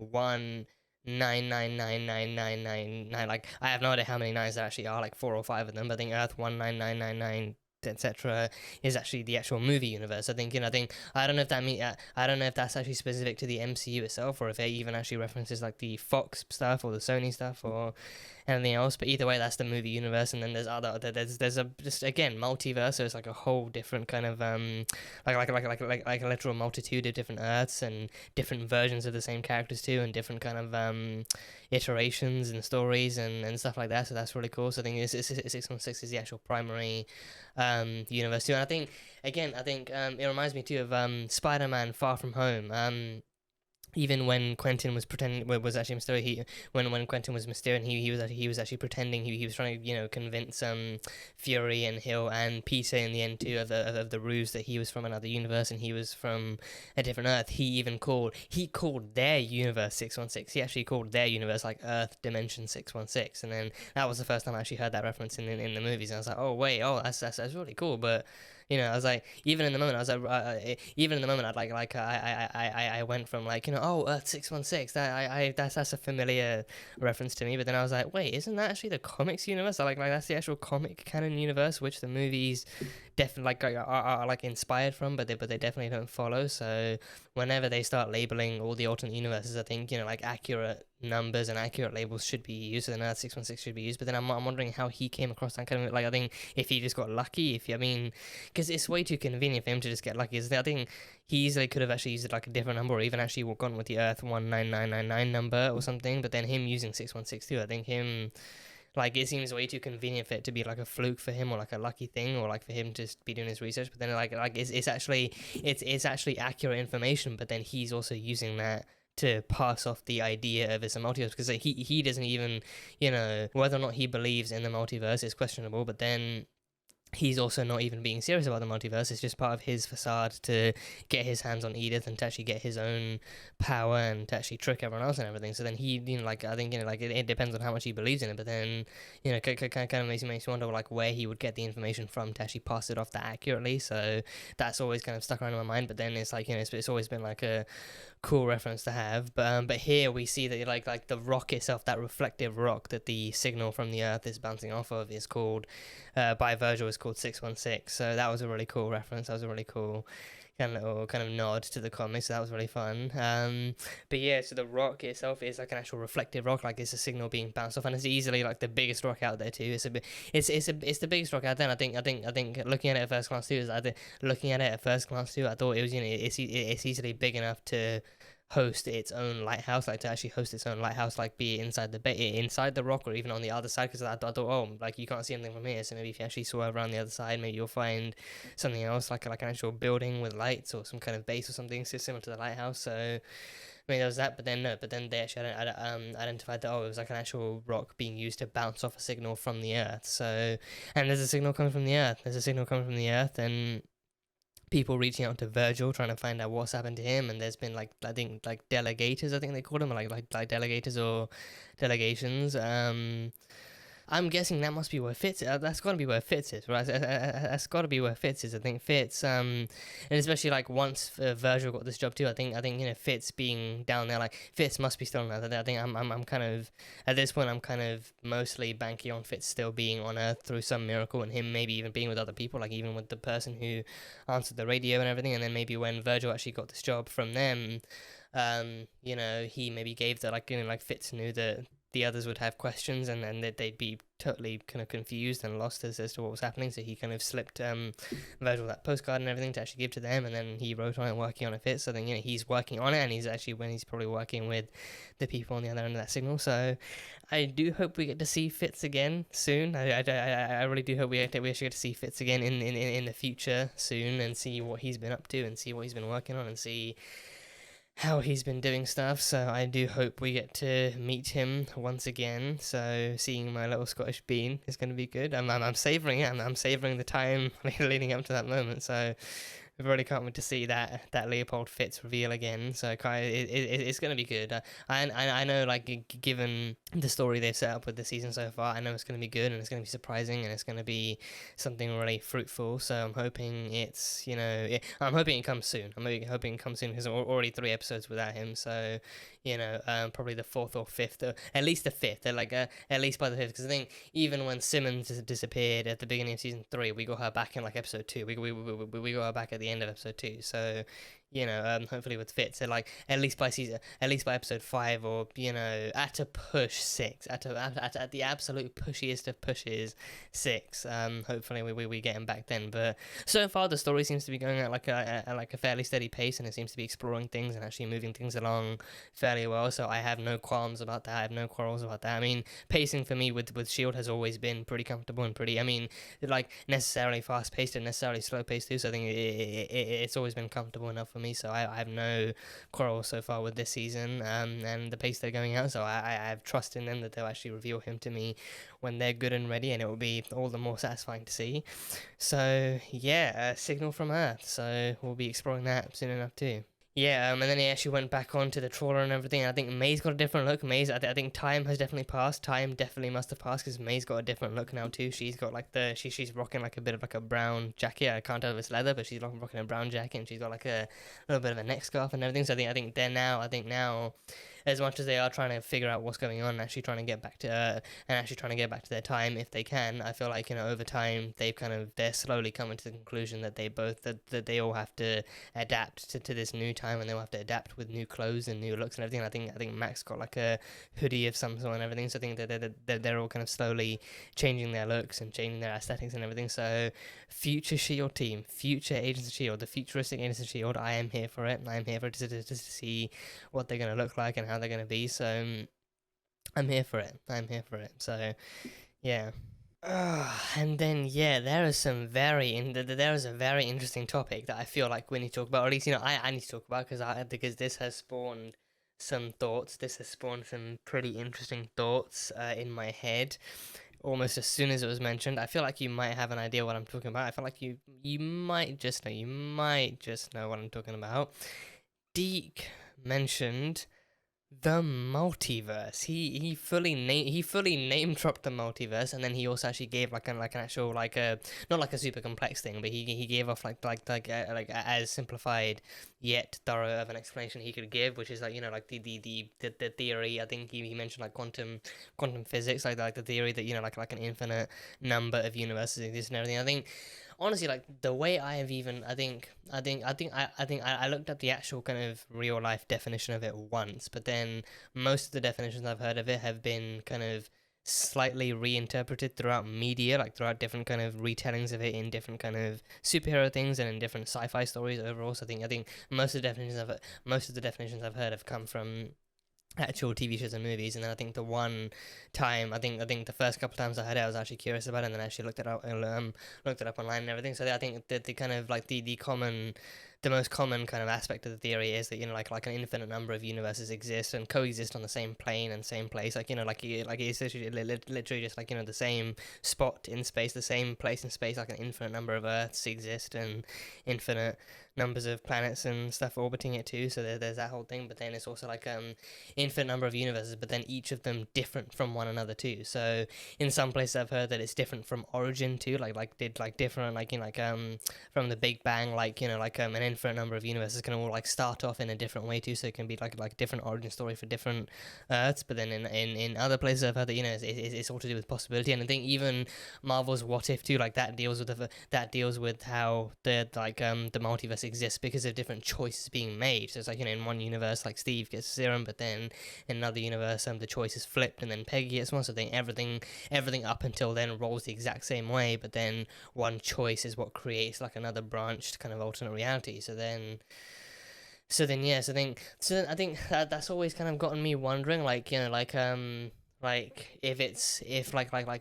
1999999. Like I have no idea how many nines there actually are, like 4 or 5 of them. But I think Earth 19999, etc., is actually the actual movie universe. I don't know if that's actually specific to the MCU itself, or if it even actually references like the Fox stuff or the Sony stuff or anything else. But either way, that's the movie universe. And then there's just again multiverse, so it's like a whole different kind of like a literal multitude of different Earths and different versions of the same characters too, and different kind of iterations and stories and stuff like that. So that's really cool. So I think 616 is the actual primary universe too. And I think it reminds me too of Spider-Man Far From Home. Even when Quentin was pretending, was actually Mysterio, when Quentin was Mysterio, he was actually pretending, he was trying to, you know, convince Fury and Hill and Peter in the end too of the ruse that he was from another universe and he was from a different Earth. He called their universe 616. He actually called their universe like Earth Dimension 616, and then that was the first time I actually heard that reference in the movies. And I was like, oh wait, that's really cool. But you know, I was like, even in the moment, I went from like, you know, oh, Earth 616, that's a familiar reference to me. But then I was like, wait, isn't that actually the comics universe? Like that's the actual comic canon universe, which the movies definitely are like inspired from, but they definitely don't follow. So whenever they start labeling all the alternate universes, I think, you know, like accurate numbers and accurate labels should be used, and Earth 616 should be used. But then I'm wondering how he came across that kind of, like, I think if he just got lucky, because it's way too convenient for him to just get lucky. I think he easily could have actually used like a different number, or even actually gone with the Earth 19999 number or something. But then him using 616 too, I think like it seems way too convenient for it to be like a fluke for him, or like a lucky thing, or like for him to just be doing his research. But then it's actually accurate information, but then he's also using that to pass off the idea of it's a multiverse, because like, he doesn't even, you know, whether or not he believes in the multiverse is questionable, but then he's also not even being serious about the multiverse. It's just part of his facade to get his hands on Edith and to actually get his own power and to actually trick everyone else and everything. So then he, you know, like, I think, you know, like it depends on how much he believes in it, but then, you know, kind of makes me wonder like where he would get the information from to actually pass it off that accurately. So that's always kind of stuck around in my mind. But then it's like, you know, it's always been like a cool reference to have. But here we see that like the rock itself, that reflective rock that the signal from the Earth is bouncing off of, is called by Virgil, is called 616. So that was a really cool reference. That was a really cool kind of nod to the comics. So that was really fun. But yeah, so the rock itself is like an actual reflective rock. Like it's a signal being bounced off, and it's easily like the biggest rock out there too. It's the biggest rock out there. And I think looking at it at first glance too, I thought it was, you know, it's easily big enough to host its own lighthouse, like to actually host its own lighthouse, like be it inside the rock or even on the other side, because I thought, oh, like you can't see anything from here, so maybe if you actually swerve around the other side, maybe you'll find something else, like an actual building with lights or some kind of base or something similar to the lighthouse. So I mean, there was that, but then they actually identified that, it was like an actual rock being used to bounce off a signal from the Earth. So, and there's a signal coming from the Earth, and people reaching out to Virgil trying to find out what's happened to him, and there's been like I think like delegators, I think they call them, like delegators or delegations. I'm guessing that must be where Fitz. That's got to be where Fitz is, right? That's got to be where Fitz is. I think Fitz, and especially like once Virgil got this job too. I think Fitz being down there, like Fitz must be still on Earth. I think I'm kind of at this point I'm kind of mostly banking on Fitz still being on Earth through some miracle, and him maybe even being with other people, like even with the person who answered the radio and everything. And then maybe when Virgil actually got this job from them, he maybe gave the like Fitz knew that the others would have questions, and then they'd be totally kind of confused and lost as to what was happening, so he kind of slipped Virgil that postcard and everything to actually give to them, and then he wrote on it, working on it Fitz. So then he's working on it, and he's probably working with the people on the other end of that signal. So I do hope we get to see Fitz again soon. I really do hope we actually get to see Fitz again in the future soon, and see what he's been up to, and see what he's been working on, and see how he's been doing stuff. So I do hope we get to meet him once again. So seeing my little Scottish bean is going to be good. I'm savouring it. I'm savouring the time leading up to that moment. So I really can't wait to see that Leopold Fitz reveal again. So it's going to be good. I know, like, given the story they've set up with the season so far, I know it's going to be good, and it's going to be surprising, and it's going to be something really fruitful. So I'm hoping I'm hoping it comes soon. I'm hoping it comes soon, because already 3 episodes without him. So probably the 4th or 5th, or at least the 5th. At least by the 5th, because I think even when Simmons disappeared at the beginning of season 3, we got her back in like episode 2. We got her back at the end of episode 2. So hopefully with Fitz, like at least by episode 5, or at a push 6, at the absolute pushiest of pushes 6. Hopefully we get him back then. But so far the story seems to be going at like a fairly steady pace, and it seems to be exploring things and actually moving things along fairly well. So I have no qualms about that. I have no quarrels about that. I mean, pacing for me with S.H.I.E.L.D. has always been pretty comfortable and pretty, like necessarily fast paced and necessarily slow paced too. So I think it's always been comfortable enough for me. So I have no quarrels so far with this season, and the pace they're going out. So I have trust in them that they'll actually reveal him to me when they're good and ready, and it will be all the more satisfying to see. So yeah, Signal from Earth. So we'll be exploring that soon enough too. Yeah, and then he actually went back onto the trawler and everything. I think May's got a different look. I think time has definitely passed. Time definitely must have passed, because May's got a different look now too. She's got like she's rocking like a bit of like a brown jacket. I can't tell if it's leather, but she's rocking a brown jacket, and she's got like a little bit of a neck scarf and everything. So I think now, as much as they are trying to figure out what's going on, and actually trying to get back to their time if they can, I feel like over time they're slowly coming to the conclusion that they all have to adapt to this new time, and they'll have to adapt with new clothes and new looks and everything. I think Max got like a hoodie of some sort and everything. So I think that they're all kind of slowly changing their looks and changing their aesthetics and everything. So future S.H.I.E.L.D. team, future Agents of S.H.I.E.L.D., the futuristic Agents of S.H.I.E.L.D., I am here for it. I am here for it to see what they're going to look like and how they're going to be. So I'm here for it. So yeah. And then there is a very interesting topic that I feel like we need to talk about, or at least I need to talk about, because this has spawned some thoughts. This has spawned some pretty interesting thoughts in my head almost as soon as it was mentioned. I feel like you might have an idea what I'm talking about. I feel like you might just know what I'm talking about. Deke mentioned the multiverse. He fully name dropped the multiverse, and then he also actually gave like an actual not like a super complex thing, but he gave off like as simplified yet thorough of an explanation he could give, which is like the theory. I think he mentioned like quantum physics, like the theory that like an infinite number of universes exist and everything. I think honestly, like the way I looked up the actual kind of real life definition of it once, but then most of the definitions I've heard of it have been kind of slightly reinterpreted throughout media, like throughout different kind of retellings of it in different kind of superhero things and in different sci-fi stories overall. So I think most of the definitions I've heard have come from actual TV shows and movies. And then I think the one time I think the first couple of times I heard it, I was actually curious about it, and then I actually looked it up online and everything. So I think that the kind of like the common the most common kind of aspect of the theory is that, you know, like an infinite number of universes exist and coexist on the same plane and same place, like, you know, like it's literally just like, you know, the same spot in space, the same place in space, like an infinite number of Earths exist and infinite numbers of planets and stuff orbiting it too. So there's that whole thing, but then it's also like infinite number of universes, but then each of them different from one another too. So in some places I've heard that it's different from origin too, like different, like, you know, like from the Big Bang, like, you know, like an infinite number of universes can all like start off in a different way too, so it can be like different origin story for different Earths. But then in other places I've heard that, you know, it's all to do with possibility. And I think even Marvel's What If too, like that deals with how the multiverse exists because of different choices being made. So it's like, you know, in one universe like Steve gets a serum, but then in another universe the choice is flipped and then Peggy gets one. So then everything up until then rolls the exact same way, but then one choice is what creates like another branched kind of alternate reality. So I think that's always kind of gotten me wondering, like, you know, like if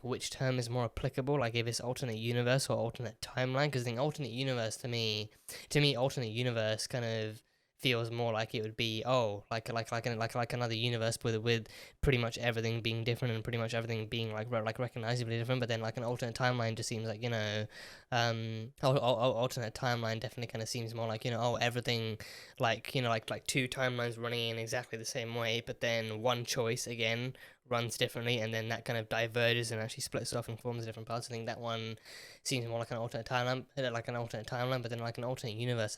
which term is more applicable, like if it's alternate universe or alternate timeline. Because I think alternate universe to me alternate universe kind of feels more like it would be like another universe with pretty much everything being different and pretty much everything being like recognizably different. But then like an alternate timeline just seems like, you know, alternate timeline definitely kind of seems more like, you know, everything like, you know, like two timelines running in exactly the same way, but then one choice again runs differently, and then that kind of diverges and actually splits off and forms different parts. I think that one seems more like an alternate timeline, but then like an alternate universe,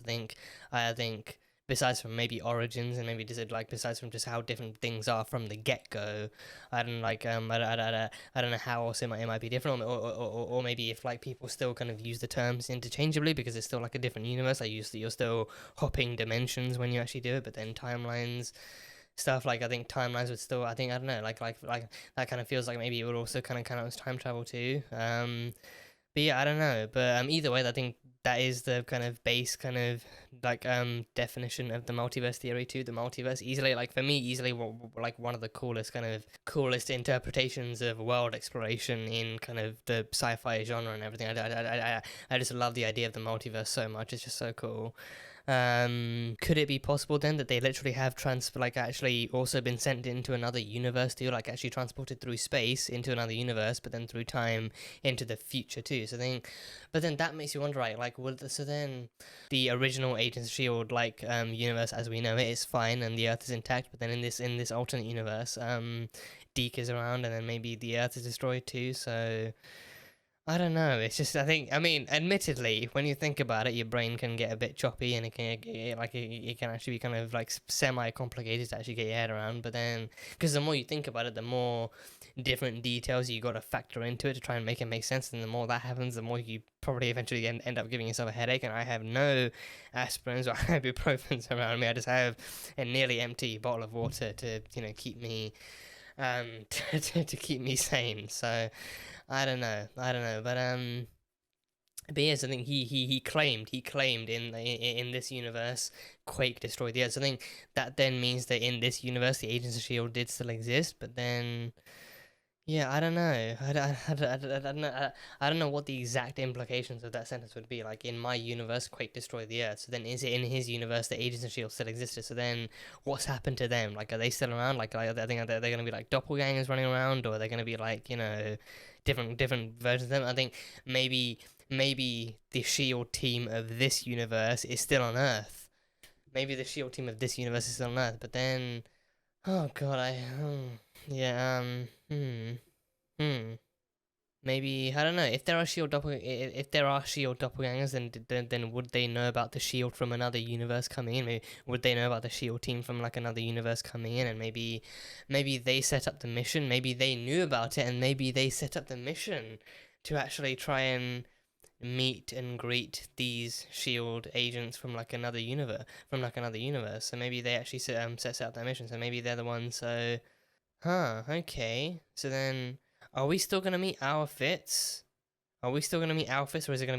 I think besides from maybe origins and maybe just like besides from just how different things are from the get-go, I don't know how else it might be different, or maybe if like people still kind of use the terms interchangeably because it's still like a different universe. Like you're still hopping dimensions when you actually do it, but then timelines stuff, like I think timelines would still, I don't know, like that kind of feels like maybe it would also kind of count as time travel too. But yeah, I don't know, but either way, I think that is the kind of base kind of like definition of the multiverse theory too. The multiverse easily, like for me, like one of the coolest interpretations of world exploration in kind of the sci-fi genre and everything. I just love the idea of the multiverse so much. It's just so cool. Could it be possible then that they literally have actually also been sent into another universe too, like actually transported through space into another universe, but then through time into the future too? But then that makes you wonder, right? Like, so then the original Agents of S.H.I.E.L.D. universe as we know it is fine and the Earth is intact, but then in this alternate universe, Deke is around and then maybe the Earth is destroyed too. So I don't know. It's just, I mean, admittedly, when you think about it, your brain can get a bit choppy and it can actually be kind of like semi-complicated to actually get your head around. But then, because the more you think about it, the more different details you got to factor into it to try and make it make sense. And the more that happens, the more you probably eventually end up giving yourself a headache. And I have no aspirins or ibuprofens around me. I just have a nearly empty bottle of water to, you know, keep me to keep me sane. So I don't know, but yes, I think he claimed in this universe Quake destroyed the Earth. So I think that then means that in this universe the Agents of S.H.I.E.L.D. did still exist, but then yeah, I don't know. I don't know what the exact implications of that sentence would be. Like, in my universe, Quake destroyed the Earth. So then, is it in his universe that Agents of S.H.I.E.L.D. still existed? So then, what's happened to them? Like, are they still around? Like I think they're going to be like doppelgangers running around, or are they going to be like, you know, different versions of them? I think maybe the S.H.I.E.L.D. team of this universe is still on Earth. Maybe the S.H.I.E.L.D. team of this universe is still on Earth, but then, oh god, maybe, I don't know, if there are S.H.I.E.L.D. doppelgangers, then would they know about the S.H.I.E.L.D. from another universe coming in? Maybe, would they know about the S.H.I.E.L.D. team from like another universe coming in, and maybe they set up the mission, maybe they knew about it, and maybe they set up the mission to actually try and meet and greet these S.H.I.E.L.D. agents from another universe. So maybe they actually set out that mission. So maybe they're the ones. So, okay. So then, are we still gonna meet our Fitz? Or is it gonna be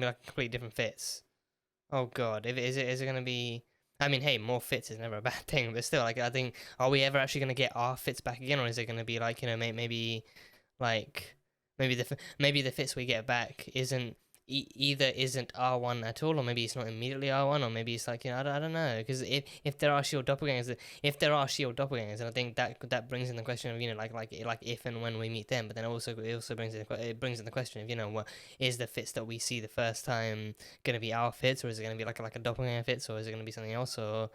like completely different Fitz? Oh god, is it gonna be? I mean, hey, more Fitz is never a bad thing, but still, like, I think, are we ever actually gonna get our Fitz back again, or is it gonna be like, you know, maybe the Fitz we get back isn't either isn't R1 at all, or maybe it's not immediately R1, or maybe it's like, I don't know, because if there are shield doppelgangers, and I think that brings in the question of, like if and when we meet them, but then it also brings in the question of, what is the Fitz that we see the first time going to be our Fitz, or is it going to be like a doppelganger Fitz, or is it going to be something else, or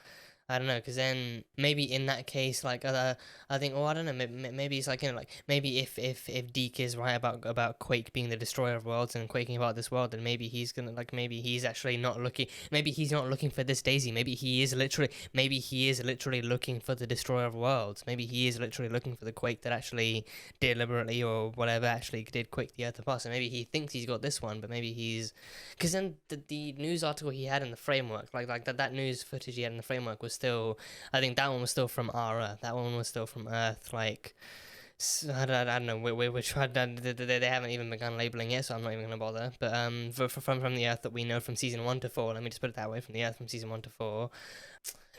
I don't know, because then maybe in that case, like, I think, I don't know, maybe it's like, maybe if Deke is right about Quake being the destroyer of worlds and quaking about this world, then maybe he's gonna, like, maybe he's actually not looking, maybe he's not looking for this Daisy, maybe he is literally looking for the destroyer of worlds, maybe he is literally looking for the Quake that actually deliberately or whatever actually did quake the Earth apart, so maybe he thinks he's got this one, but maybe he's, because then the news article he had in the framework, like that news footage he had in the framework was still, I think that one was still from our Earth. That one was still from Earth. Like, I don't know. We're trying. They haven't even begun labeling it, so I'm not even gonna bother. But from the Earth that we know from season 1 to 4. Let me just put it that way. From the Earth from season 1 to 4.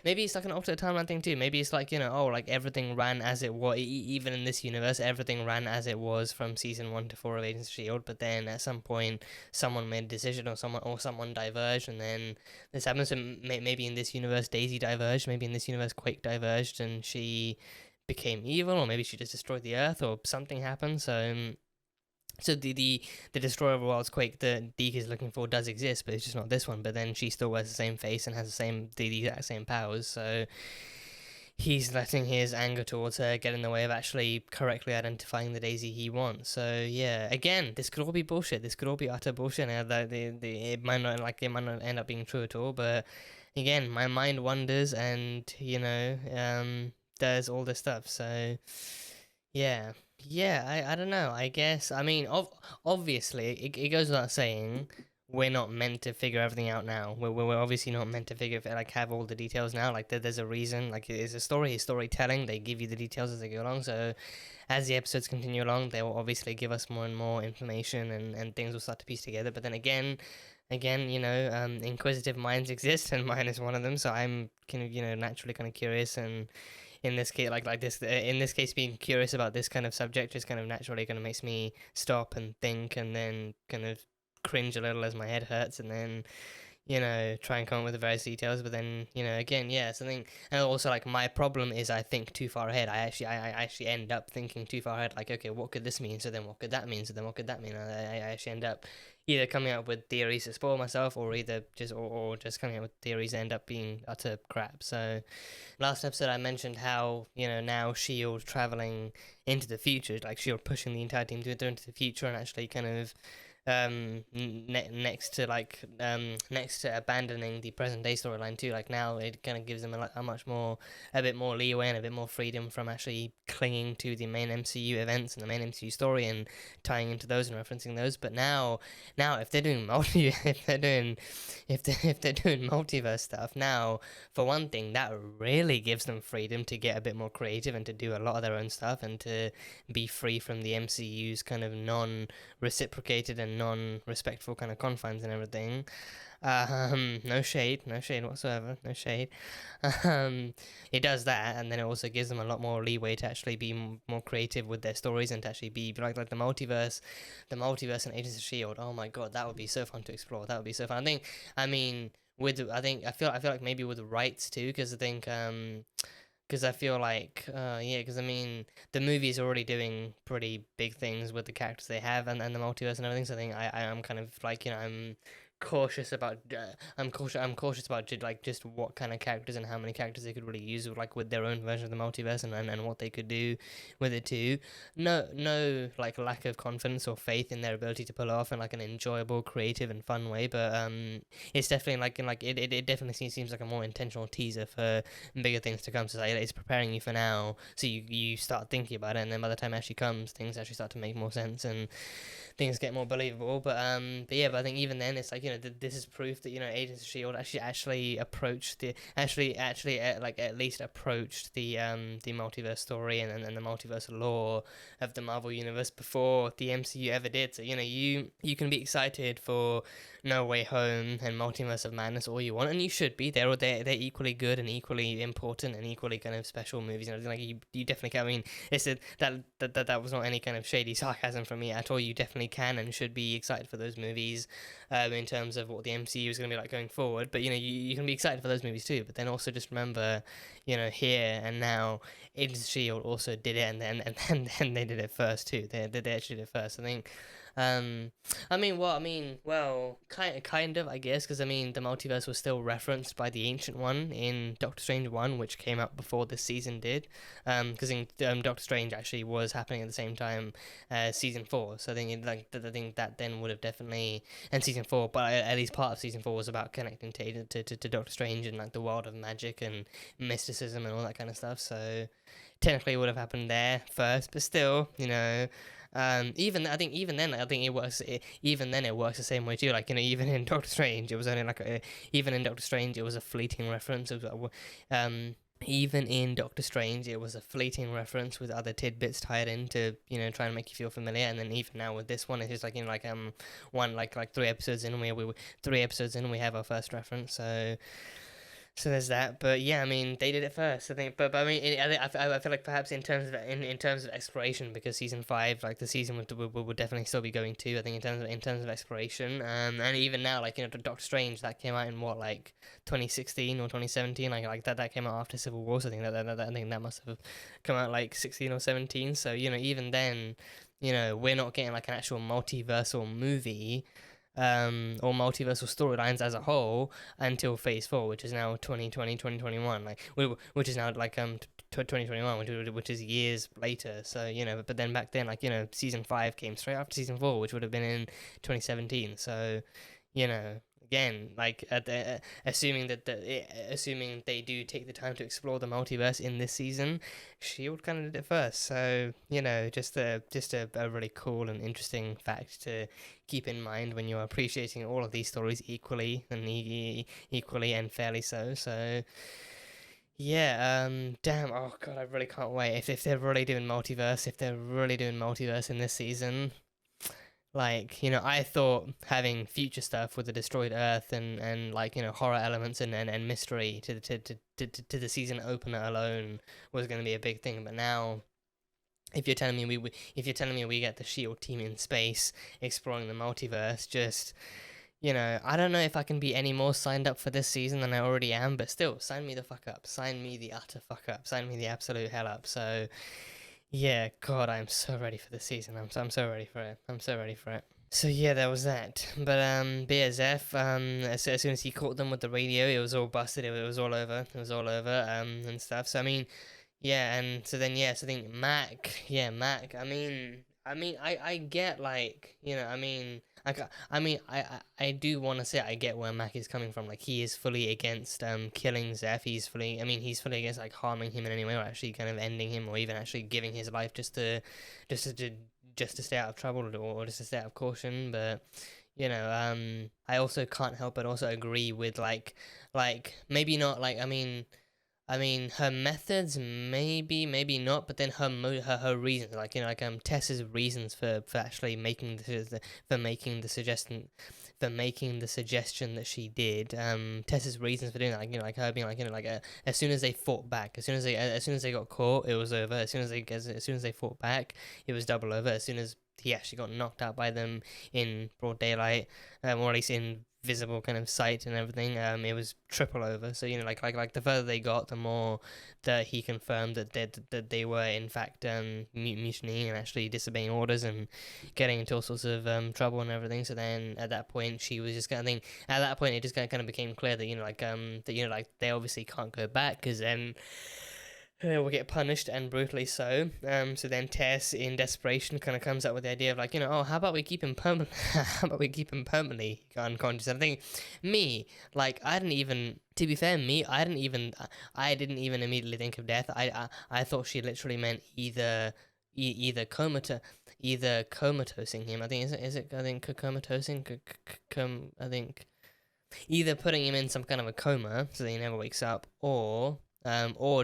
Maybe it's like an alternate timeline thing too. Maybe it's like, like everything ran as it was, even in this universe, everything ran as it was from season 1 to 4 of Agents of S.H.I.E.L.D., but then at some point someone made a decision, or someone diverged, and then this happens. And maybe in this universe Daisy diverged, maybe in this universe Quake diverged, and she became evil, or maybe she just destroyed the Earth, or something happened. So the destroyer of worlds Quake that Deke is looking for does exist, but it's just not this one. But then she still wears the same face and has the exact same powers. So he's letting his anger towards her get in the way of actually correctly identifying the Daisy he wants. So yeah, again, this could all be bullshit. This could all be utter bullshit. Now that it might not end up being true at all. But again, my mind wanders, and there's all this stuff. So yeah. I don't know. I guess, I mean, obviously, it goes without saying, we're not meant to figure everything out now. We're obviously not meant to have all the details now. Like, there's a reason. Like, it's a story, it's storytelling. They give you the details as they go along. So, as the episodes continue along, they will obviously give us more and more information, and things will start to piece together. But then again, inquisitive minds exist, and mine is one of them. So I'm kind of, naturally kind of curious, and in this case, in this case, being curious about this kind of subject just kind of naturally kind of makes me stop and think, and then kind of cringe a little as my head hurts, and then try and come up with the various details. But then again, something, and also like my problem is I think too far ahead. I actually end up thinking too far ahead. Like, okay, what could this mean? So then what could that mean? So then what could that mean? I actually end up either coming up with theories to spoil myself, or either just coming up with theories that end up being utter crap. So last episode I mentioned how now S.H.I.E.L.D. traveling into the future, like S.H.I.E.L.D. pushing the entire team to into the future, and actually kind of next to abandoning the present day storyline too. Like, now it kind of gives them a bit more leeway and a bit more freedom from actually clinging to the main MCU events and the main MCU story and tying into those and referencing those. But now if they're doing multiverse stuff, now for one thing, that really gives them freedom to get a bit more creative and to do a lot of their own stuff, and to be free from the MCU's kind of non-reciprocated and non-respectful kind of confines and everything. No shade whatsoever, no shade. It does that, and then it also gives them a lot more leeway to actually be more creative with their stories, and to actually be like the multiverse and Agents of S.H.I.E.L.D. Oh my god, that would be so fun to explore. That would be so fun. I feel like maybe with the rights too, because I think because I feel like, because I mean, the movie is already doing pretty big things with the characters they have, and the multiverse and everything. So I think I'm kind of like, I'm cautious about just what kind of characters and how many characters they could really use with their own version of the multiverse, and what they could do with it too. No like lack of confidence or faith in their ability to pull it off in like an enjoyable, creative and fun way, but it's definitely it definitely seems like a more intentional teaser for bigger things to come. So it's preparing you for now, so you start thinking about it, and then by the time it actually comes, things actually start to make more sense and things get more believable. But I think even then, it's like, this is proof that Agents of Shield actually approached like at least approached the multiverse story and the multiverse lore of the Marvel universe before the MCU ever did. So you can be excited for No Way Home and Multiverse of Madness all you want, and you should be. They're equally good and equally important and equally kind of special movies. Like you definitely can. I mean, that was not any kind of shady sarcasm from me at all. You definitely can and should be excited for those movies in terms of what the MCU is going to be like going forward. But you can be excited for those movies too. But then also just remember, here and now, Agents of Shield also did it, and then they did it first too. They actually did it first. I think. Well, kind of, I guess, because the multiverse was still referenced by the Ancient One in Doctor Strange 1, which came out before this season did, because Doctor Strange actually was happening at the same time as season 4, so I think that then would have definitely, and season 4, but at least part of season 4 was about connecting to Doctor Strange and like the world of magic and mysticism and all that kind of stuff, so technically it would have happened there first, but still, even then it works. Even then, it works the same way too. Like even in Doctor Strange, it was only it was a fleeting reference. Even in Doctor Strange, it was a fleeting reference with other tidbits tied in to try and make you feel familiar. And then even now with this one, it's just like 3 episodes in, we have our first reference. So there's that, but yeah, they did it first, I think. But I feel like perhaps in terms of exploration, because season 5, like the season would definitely still be going to. I think in terms of exploration, and even now, like Doctor Strange, that came out in 2016 or 2017, like that came out after Civil War. So I think that must have come out like 16 or 17. So even then, we're not getting like an actual multiversal movie. Or multiversal storylines as a whole until Phase 4, which is now 2021, which is now 2021, which is years later. So but then back then, season 5 came straight after season 4, which would have been in 2017. So again, assuming they do take the time to explore the multiverse in this season, Shield kind of did it first. So just a really cool and interesting fact to keep in mind when you're appreciating all of these stories equally and fairly so. So yeah, damn, oh god, I really can't wait if they're really doing multiverse in this season. I thought having future stuff with the destroyed Earth and horror elements and mystery to the season opener alone was going to be a big thing. But now, if you're telling me we get the Shield team in space exploring the multiverse, just I don't know if I can be any more signed up for this season than I already am. But still, sign me the fuck up. Sign me the utter fuck up. Sign me the absolute hell up. So. Yeah, God, I'm so ready for this season. I'm so ready for it. So yeah, there was that. But yeah, Zeph, as soon as he caught them with the radio, it was all busted. It was all over. And stuff. So yeah, and so then Mac. Yeah, Mac. I get I do want to say I get where Mac is coming from. He is fully against killing Zeph. He's fully against harming him in any way, or actually kind of ending him, or even actually giving his life just to stay out of trouble, or just to stay out of caution. But I also can't help but also agree with maybe not her methods, maybe not, but then her reasons, Tess's reasons for actually making the suggestion that she did, Tess's reasons for doing that, her being as soon as they fought back, as soon as they got caught, it was over. As soon as they fought back, it was double over. As soon as he actually got knocked out by them in broad daylight, or at least in visible kind of sight and everything, it was triple over. So the further they got, the more that he confirmed that they were in fact mutinying and actually disobeying orders and getting into all sorts of trouble and everything. So then at that point she was just kind of it just kind of became clear that they obviously can't go back, because then will get punished, and brutally so. So then Tess, in desperation, kind of comes up with the idea of how about we keep him permanently unconscious. And I think I didn't even immediately think of death. I thought she literally meant either either comatosing him. I think I think comatosing. I think either putting him in some kind of a coma so that he never wakes up, or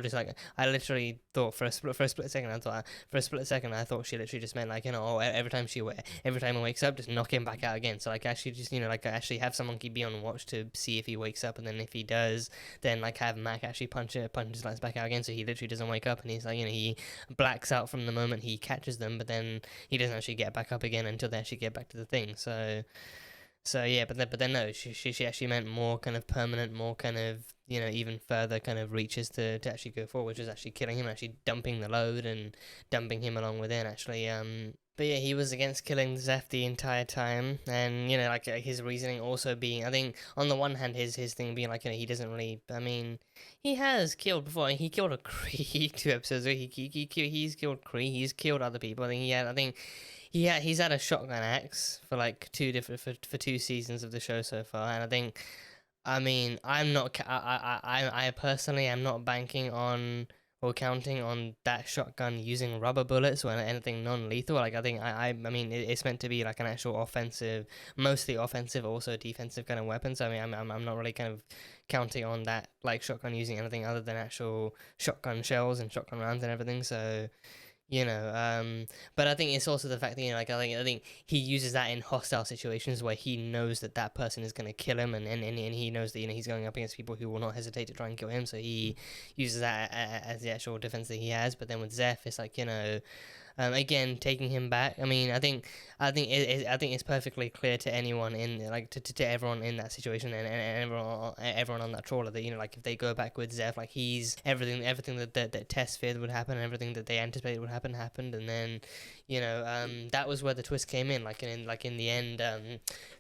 just like I literally thought for a split second I thought she literally just meant like, you know, oh, every time he wakes up, just knock him back out again. So like actually just, you know, like actually have someone be on watch to see if he wakes up, and then if he does, then like have Mac actually punch his lights back out again, so he literally doesn't wake up, and he's like, you know, he blacks out from the moment he catches them, but then he doesn't actually get back up again until they actually get back to the thing. So yeah, but then no, she actually meant more kind of permanent, more kind of, you know, even further kind of reaches to actually go forward, which is actually killing him, actually dumping the load and dumping him along within, actually. But yeah, he was against killing Zeph the entire time, and, you know, like his reasoning also being, I think, on the one hand, his thing being like, you know, he doesn't really, I mean, he has killed before. He killed a Kree 2 episodes ago. He's killed Kree. He's killed other people. He's had a shotgun axe for like for 2 seasons of the show so far, and I think, I mean, I personally am not banking on or counting on that shotgun using rubber bullets or anything non-lethal. Like, I think I mean it's meant to be like an actual offensive, mostly offensive, also defensive kind of weapon. So I mean I'm not really kind of counting on that like shotgun using anything other than actual shotgun shells and shotgun rounds and everything. So, you know, but I think it's also the fact that, you know, like I think he uses that in hostile situations where he knows that person is going to kill him, and he knows that, you know, he's going up against people who will not hesitate to try and kill him, so he uses that as the actual defense that he has. But then with Zeph, it's like, you know, again, taking him back. I mean, I think it's perfectly clear to anyone in, like, to everyone in that situation, and everyone on that trawler, that, you know, like, if they go back with Zeph, like, he's everything that Tess feared would happen, and everything that they anticipated would happen happened, and then, you know, that was where the twist came in. Like in the end,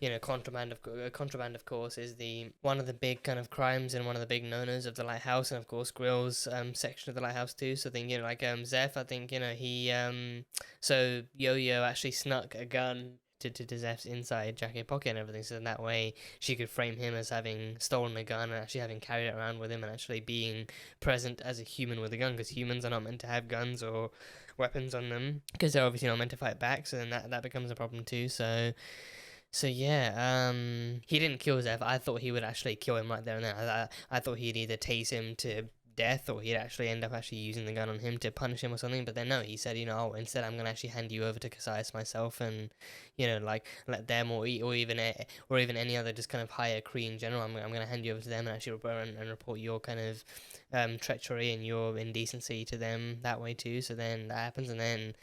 you know, contraband of course is one of the big kind of crimes and one of the big no-nos of the lighthouse, and of course Grill's section of the lighthouse too. So I think, you know, like Zeph, I think, you know, he so Yo-Yo actually snuck a gun to Zeph's inside jacket pocket and everything, so that way she could frame him as having stolen a gun and actually having carried it around with him, and actually being present as a human with a gun, because humans are not meant to have guns or weapons on them, because they're obviously not meant to fight back. So then that becomes a problem too. So yeah, he didn't kill Zeph. I thought he would actually kill him right there and then. I thought he'd either tase him to death, or he'd actually end up actually using the gun on him to punish him or something. But then no, he said, you know, oh, instead I'm gonna actually hand you over to Cassius myself, and, you know, like, let them or even any other just kind of higher Kree in general, I'm gonna hand you over to them and actually report your kind of treachery and your indecency to them that way too. So then that happens, and then,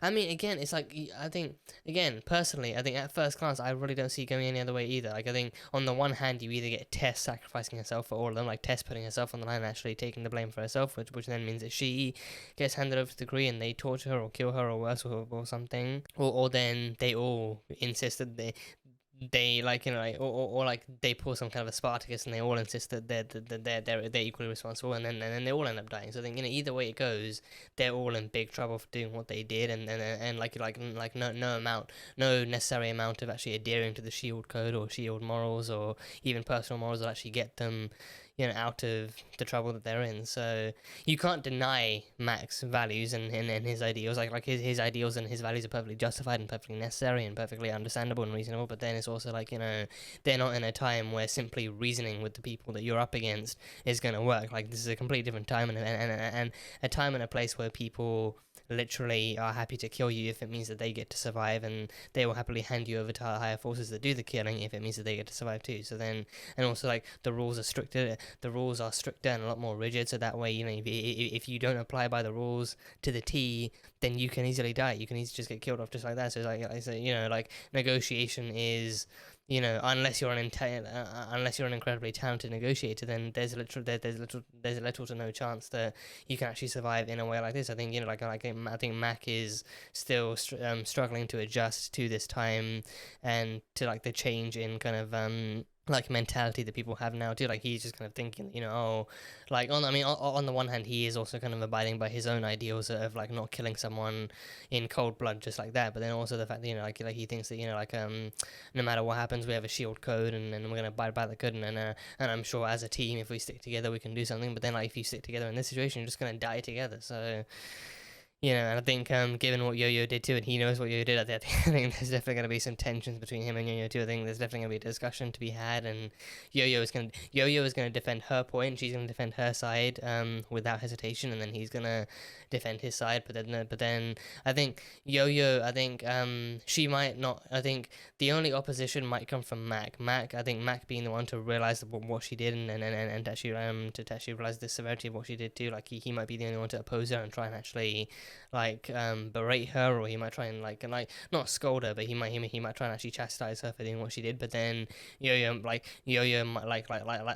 I mean, again, it's like, I think, again, personally, I think at first glance, I really don't see it going any other way either. Like, I think, on the one hand, you either get Tess sacrificing herself for all of them, like Tess putting herself on the line and actually taking the blame for herself, which then means that she gets handed over to the Kree and they torture her or kill her or worse, or something. Or then they all insist that they like, you know, like, or like they pull some kind of a Spartacus and they all insist that they're equally responsible, and then they all end up dying. So I think, you know, either way it goes, they're all in big trouble for doing what they did, and like no necessary amount of actually adhering to the Shield code or Shield morals or even personal morals will actually get them, you know, out of the trouble that they're in. So you can't deny Mac's values and his ideals. Like his ideals and his values are perfectly justified and perfectly necessary and perfectly understandable and reasonable. But then it's also like, you know, they're not in a time where simply reasoning with the people that you're up against is going to work. Like, this is a completely different time and a time and a place where people literally are happy to kill you if it means that they get to survive, and they will happily hand you over to higher forces that do the killing if it means that they get to survive too. So then, and also, like, the rules are stricter and a lot more rigid, so that way, you know, if you don't apply by the rules to the T, then you can easily die. You can easily just get killed off just like that. So it's like, you know, like, negotiation is, you know, unless you're an incredibly talented negotiator, then there's little to no chance that you can actually survive in a way like this. I think, you know, like I think Mac is still struggling to adjust to this time and to, like, the change in kind of like mentality that people have now too. Like, he's just kind of thinking, you know, oh, like, on the one hand, he is also kind of abiding by his own ideals of, like, not killing someone in cold blood just like that. But then also the fact that, you know, like he thinks that, you know, like, no matter what happens, we have a Shield code, and we're gonna abide by the code, and I'm sure as a team, if we stick together, we can do something. But then, like, if you stick together in this situation, you're just gonna die together. So You know, and I think given what Yo-Yo did too, and he knows what Yo-Yo did, I think there's definitely going to be some tensions between him and Yo-Yo too. I think there's definitely going to be a discussion to be had, and Yo-Yo is going to defend her point, she's going to defend her side without hesitation, and then he's going to defend his side. But then I think Yo-Yo, she might not. I think the only opposition might come from Mac. I think Mac being the one to realize what she did, and actually to actually realize the severity of what she did too. Like he might be the only one to oppose her and try and actually berate her, or he might try and not scold her, but he might try and actually chastise her for doing what she did. But then Yo-Yo might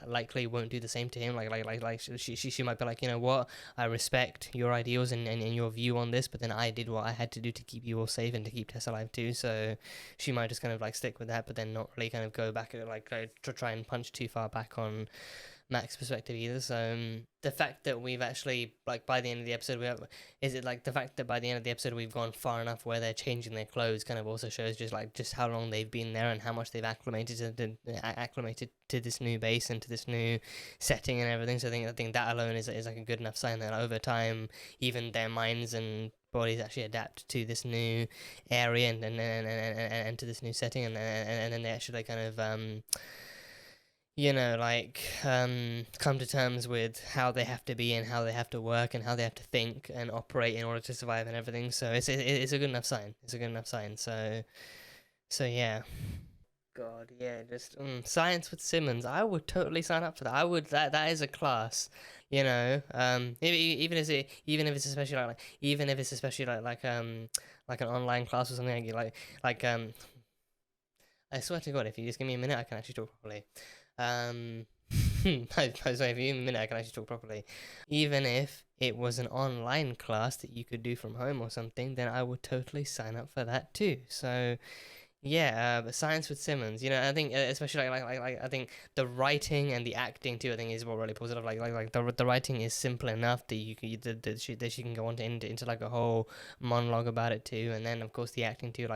likely won't do the same to him. She might be like, you know what, I respect your ideals and your view on this, but then I did what I had to do to keep you all safe and to keep Tess alive too. So she might just kind of stick with that, but then not really kind of go back to try and punch too far back on Mac's perspective either. So the fact that we've actually by the end of the episode we've gone far enough where they're changing their clothes kind of also shows just how long they've been there and how much they've acclimated to this new base and to this new setting and everything. So I think that alone is like a good enough sign that over time even their minds and bodies actually adapt to this new area and to this new setting, and then they actually kind of come to terms with how they have to be and how they have to work and how they have to think and operate in order to survive and everything. So it's a good enough sign. So yeah. God, yeah, just science with Simmons. I would totally sign up for that. I would. That is a class, you know. Even if it's especially like an online class or something like. I swear to God, if you just give me a minute, I can actually talk properly. Sorry, if you give me a minute, I can actually talk properly. Even if it was an online class that you could do from home or something, then I would totally sign up for that too. So. Yeah, but science with Simmons, you know, I think especially I think the writing and the acting too, I think is what really pulls it off. The writing is simple enough that that she can go on into like a whole monologue about it too, and then of course the acting too,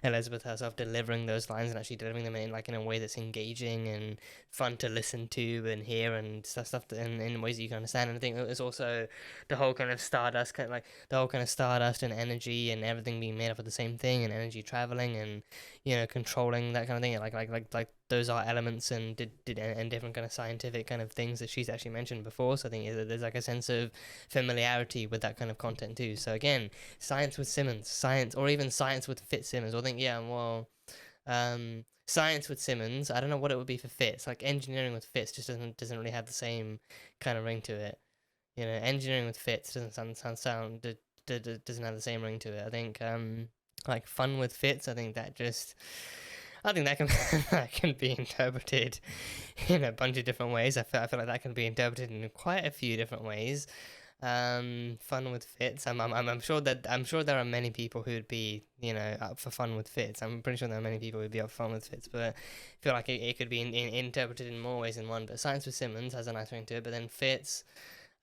Elizabeth herself delivering those lines and actually delivering them in a way that's engaging and fun to listen to and hear and stuff in ways that you can understand. And I think it's also the whole kind of stardust and energy and everything being made up of the same thing and energy traveling and controlling that kind of thing, like those are elements and different kind of scientific kind of things that she's actually mentioned before. So I think there's like a sense of familiarity with that kind of content too. So again, science with Simmons, or even science with Fitzsimmons. I think science with Simmons. I don't know what it would be for Fitz. Like engineering with Fitz just doesn't really have the same kind of ring to it. Engineering with Fitz doesn't have the same ring to it. I think like fun with Fitz, I think that can that can be interpreted in a bunch of different ways. I feel like that can be interpreted in quite a few different ways. Fun with Fitz. I'm sure there are many people who would be up for fun with Fitz. I'm pretty sure there are many people who would be up for fun with Fitz, but I feel like it could be interpreted in more ways than one. But science with Simmons has a nice ring to it, but then Fitz,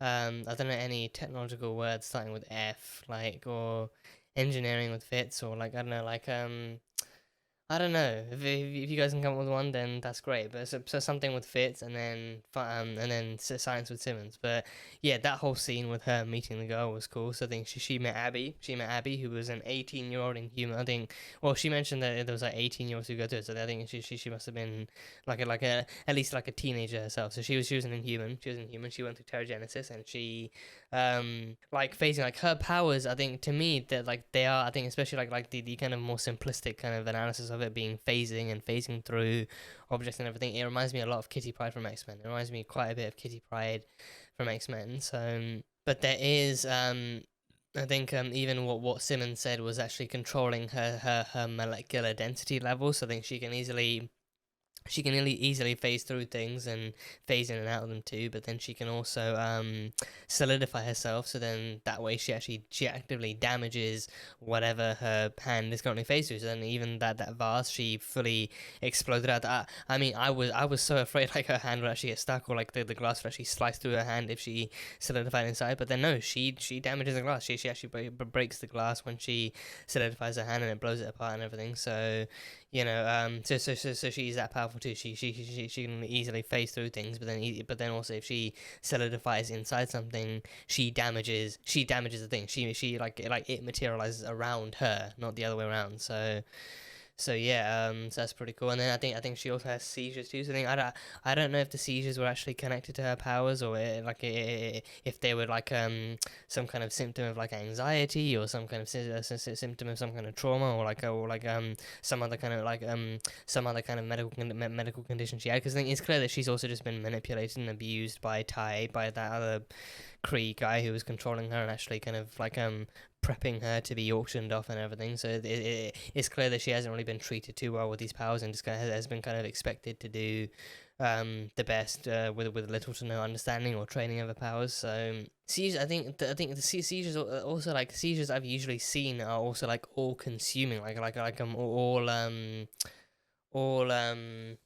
I don't know any technological words starting with F, or engineering with Fitz, or I don't know. If you guys can come up with one, then that's great. But so something with Fitz, and then science with Simmons. But yeah, that whole scene with her meeting the girl was cool. So I think she met Abby. She met Abby, who was an 18-year-old Inhuman. I think. Well, she mentioned that there was 18-year-olds who go through it. So I think she must have been at least a teenager herself. So she was an Inhuman. She was Inhuman. She went through Terrigenesis, and she phasing her powers. I think to me that they are. I think especially the kind of more simplistic kind of analysis of it being phasing through objects and everything. It reminds me a lot of Kitty Pryde from X-Men. It reminds me quite a bit of Kitty Pryde from X-Men. So, but there is I think even what Simmons said was actually controlling her molecular density level. So I think she can easily phase through things and phase in and out of them too, but then she can also solidify herself, so then that way she actively damages whatever her hand is currently phased through. So then even that vase, she fully exploded out. I was so afraid her hand would actually get stuck, or the glass would actually slice through her hand if she solidified inside, but then no, she damages the glass. She actually breaks the glass when she solidifies her hand, and it blows it apart and everything. So So she's that powerful too. She can easily phase through things, but then also if she solidifies inside something, she damages the thing. She like it materializes around her, not the other way around. So yeah, so that's pretty cool. And then I think she also has seizures too. So I don't know if the seizures were actually connected to her powers, or if they were like some kind of symptom of like anxiety, or some kind of symptom of some kind of trauma, or some other kind of medical condition she had. Because I think it's clear that she's also just been manipulated and abused by that other Kree guy who was controlling her and actually kind of like prepping her to be auctioned off and everything. So it's clear that she hasn't really been treated too well with these powers, and just has been kind of expected to do the best with little to no understanding or training of her powers. So seizures, I think the seizures also, like, seizures I've usually seen are also like all consuming, like all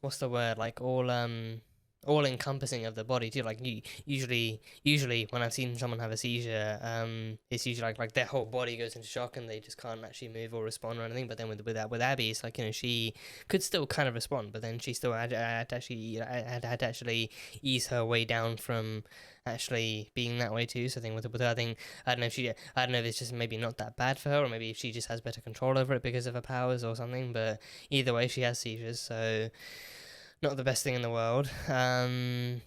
what's the word, like all encompassing of the body too. Like usually when I've seen someone have a seizure, it's usually like their whole body goes into shock and they just can't actually move or respond or anything. But then with Abby, it's like, she could still kind of respond, but then she still had to actually ease her way down from actually being that way too. So I think with her, I don't know if it's just maybe not that bad for her, or maybe if she just has better control over it because of her powers or something. But either way, she has seizures, so not the best thing in the world.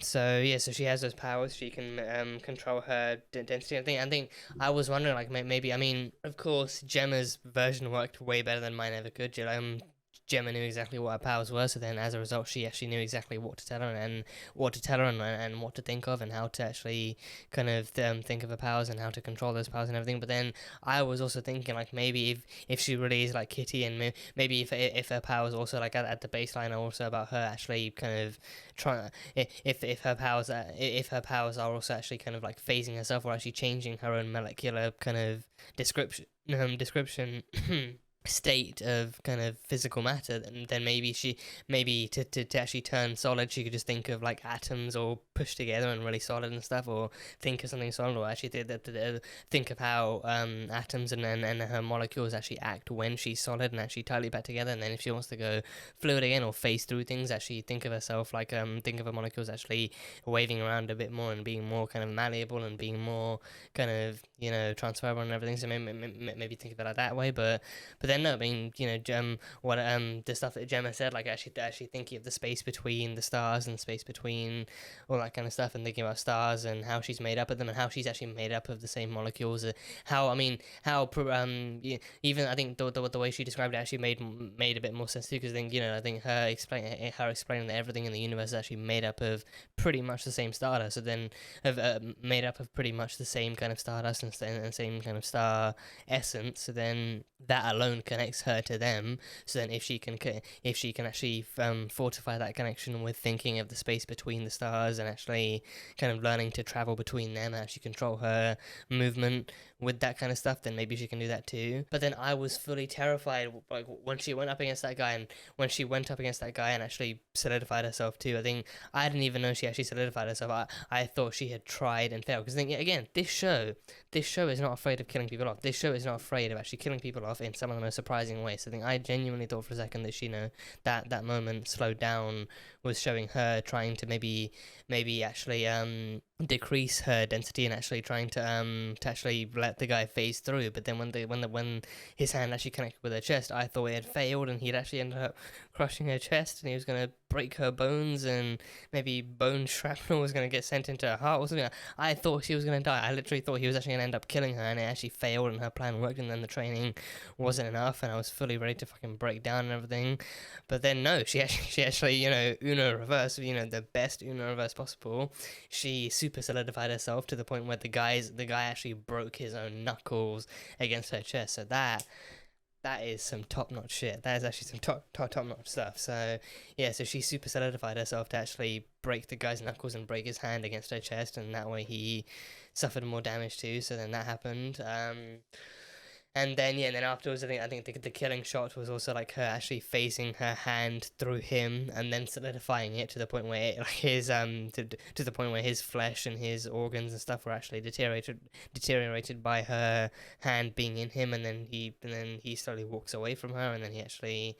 So she has those powers. She can control her density. I think I was wondering, like, maybe, I mean, of course, Gemma's version worked way better than mine ever could. Gemma knew exactly what her powers were, so then as a result, she actually knew exactly what to tell her and what to think of, and how to actually kind of think of her powers and how to control those powers and everything. But then I was also thinking, like, maybe if she really is like Kitty, and maybe if her powers also, like, at the baseline, are also about her actually kind of trying, if her powers are also actually kind of like phasing herself, or actually changing her own molecular kind of description state of kind of physical matter, then maybe to actually turn solid, she could just think of like atoms all pushed together and really solid and stuff, or think of something solid, or actually think of how atoms and her molecules actually act when she's solid and actually tightly back together. And then if she wants to go fluid again or phase through things, actually think of herself like think of her molecules actually waving around a bit more and being more kind of malleable and being more kind of transferable and everything. So maybe think of it like that way. But then no, I mean, the stuff that Gemma said, like actually thinking of the space between the stars and space between all that kind of stuff, and thinking about stars and how she's made up of them, and how she's actually made up of the same molecules. Even I think the way she described it actually made a bit more sense too, because then I think her explaining that everything in the universe is actually made up of pretty much the same stardust. So then made up of pretty much the same kind of stardust and same kind of star essence. So then that alone connects her to them. So then if she can actually fortify that connection with thinking of the space between the stars and actually kind of learning to travel between them and actually control her movement with that kind of stuff, then maybe she can do that too. But then I was fully terrified, like, when she went up against that guy, and actually solidified herself too. I think I didn't even know she actually solidified herself. I thought she had tried and failed, because again, this show is not afraid of killing people off. This show is not afraid of actually killing people off in some of the most surprising ways. So I think I genuinely thought for a second that that moment slowed down was showing her trying to maybe actually decrease her density and actually trying to actually let the guy phase through. But then when his hand actually connected with her chest, I thought it had failed and he'd actually ended up crushing her chest, and he was going to break her bones, and maybe bone shrapnel was going to get sent into her heart or something. I thought she was going to die. I literally thought he was actually going to end up killing her, and it actually failed and her plan worked, and then the training wasn't enough, and I was fully ready to fucking break down and everything. But then no, she actually Uno reverse, the best Uno reverse possible. She super solidified herself to the point where the guy actually broke his own knuckles against her chest. So that is some top-notch shit. That is actually some top-notch stuff. So yeah, so she super solidified herself to actually break the guy's knuckles and break his hand against her chest, and that way he suffered more damage too. So then that happened. And then then afterwards, I think the killing shot was also like her actually phasing her hand through him and then solidifying it to the point where his to the point where his flesh and his organs and stuff were actually deteriorated by her hand being in him, and then he slowly walks away from her, and then he actually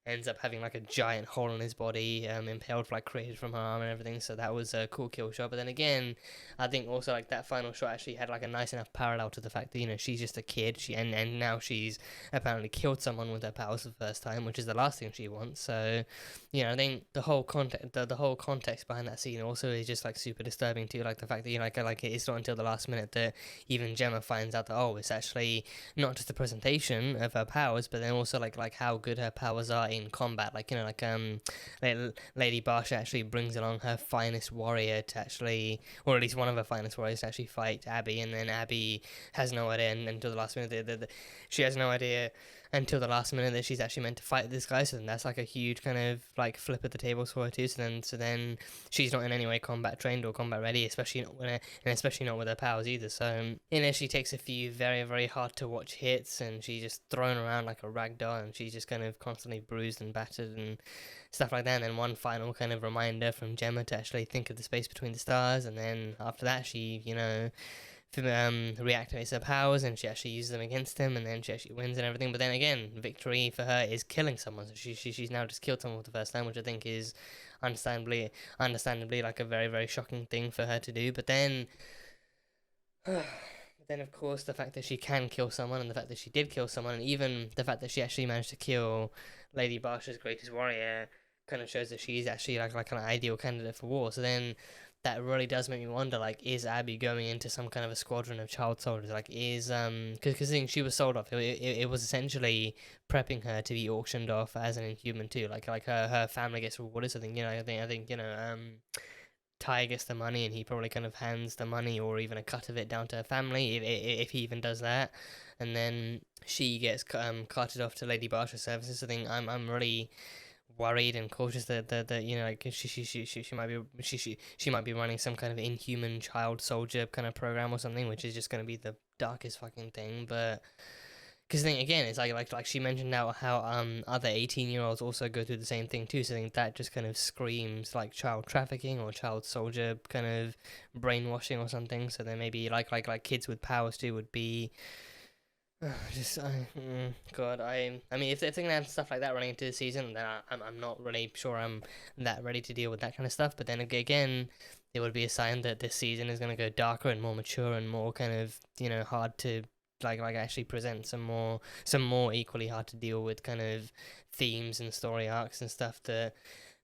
ends up having like a giant hole in his body, impaled, like created from her arm and everything. So that was a cool kill shot. But then again, I think also like that final shot actually had like a nice enough parallel to the fact that, you know, she's just a kid. And now she's apparently killed someone with her powers for the first time, which is the last thing she wants. So, you know, I think the whole context behind that scene also is just like super disturbing too. Like the fact that, you know, like it's not until the last minute that even Gemma finds out that, oh, it's actually not just the presentation of her powers, but then also like how good her powers are in combat. Like, you know, like Lady Barsha actually brings along her finest warrior to actually, or at least one of her finest warriors to actually fight Abby, and then Abby has no idea until the last minute she has no idea until the last minute that she's actually meant to fight this guy. So then that's like a huge kind of like flip of the tables for her too. So then she's not in any way combat trained or combat ready, especially not and especially not with her powers either. So, you know, she takes a few very, very hard to watch hits, and she's just thrown around like a rag doll, and she's just kind of constantly bruised and battered and stuff like that. And then one final kind of reminder from Gemma to actually think of the space between the stars, and then after that she, you know, reactivates her powers, and she actually uses them against him, and then she actually wins and everything. But then again, victory for her is killing someone. So she's now just killed someone for the first time, which I think is understandably like a very, very shocking thing for her to do. But then of course the fact that she can kill someone, and the fact that she did kill someone, and even the fact that she actually managed to kill Lady Barsha's greatest warrior kind of shows that she's actually like an ideal candidate for war. So then that really does make me wonder, like, is Abby going into some kind of a squadron of child soldiers? Like, is, because she was sold off. It was essentially prepping her to be auctioned off as an Inhuman too. Like her family gets rewarded. So I think, you know, I think, you know, Ty gets the money, and he probably kind of hands the money or even a cut of it down to her family, if he even does that. And then she gets carted off to Lady Barsha's services. I think I'm really worried and cautious that you know, like she might be running some kind of Inhuman child soldier kind of program or something, which is just going to be the darkest fucking thing. But because then again, it's like she mentioned now how other 18-year-olds also go through the same thing too. So I think that just kind of screams like child trafficking or child soldier kind of brainwashing or something. So then maybe like kids with powers too would be God, I mean, if they're thinking of stuff like that running into the season, then I'm not really sure I'm that ready to deal with that kind of stuff. But then again, it would be a sign that this season is going to go darker and more mature and more kind of, you know, hard to like actually present some more equally hard to deal with kind of themes and story arcs and stuff that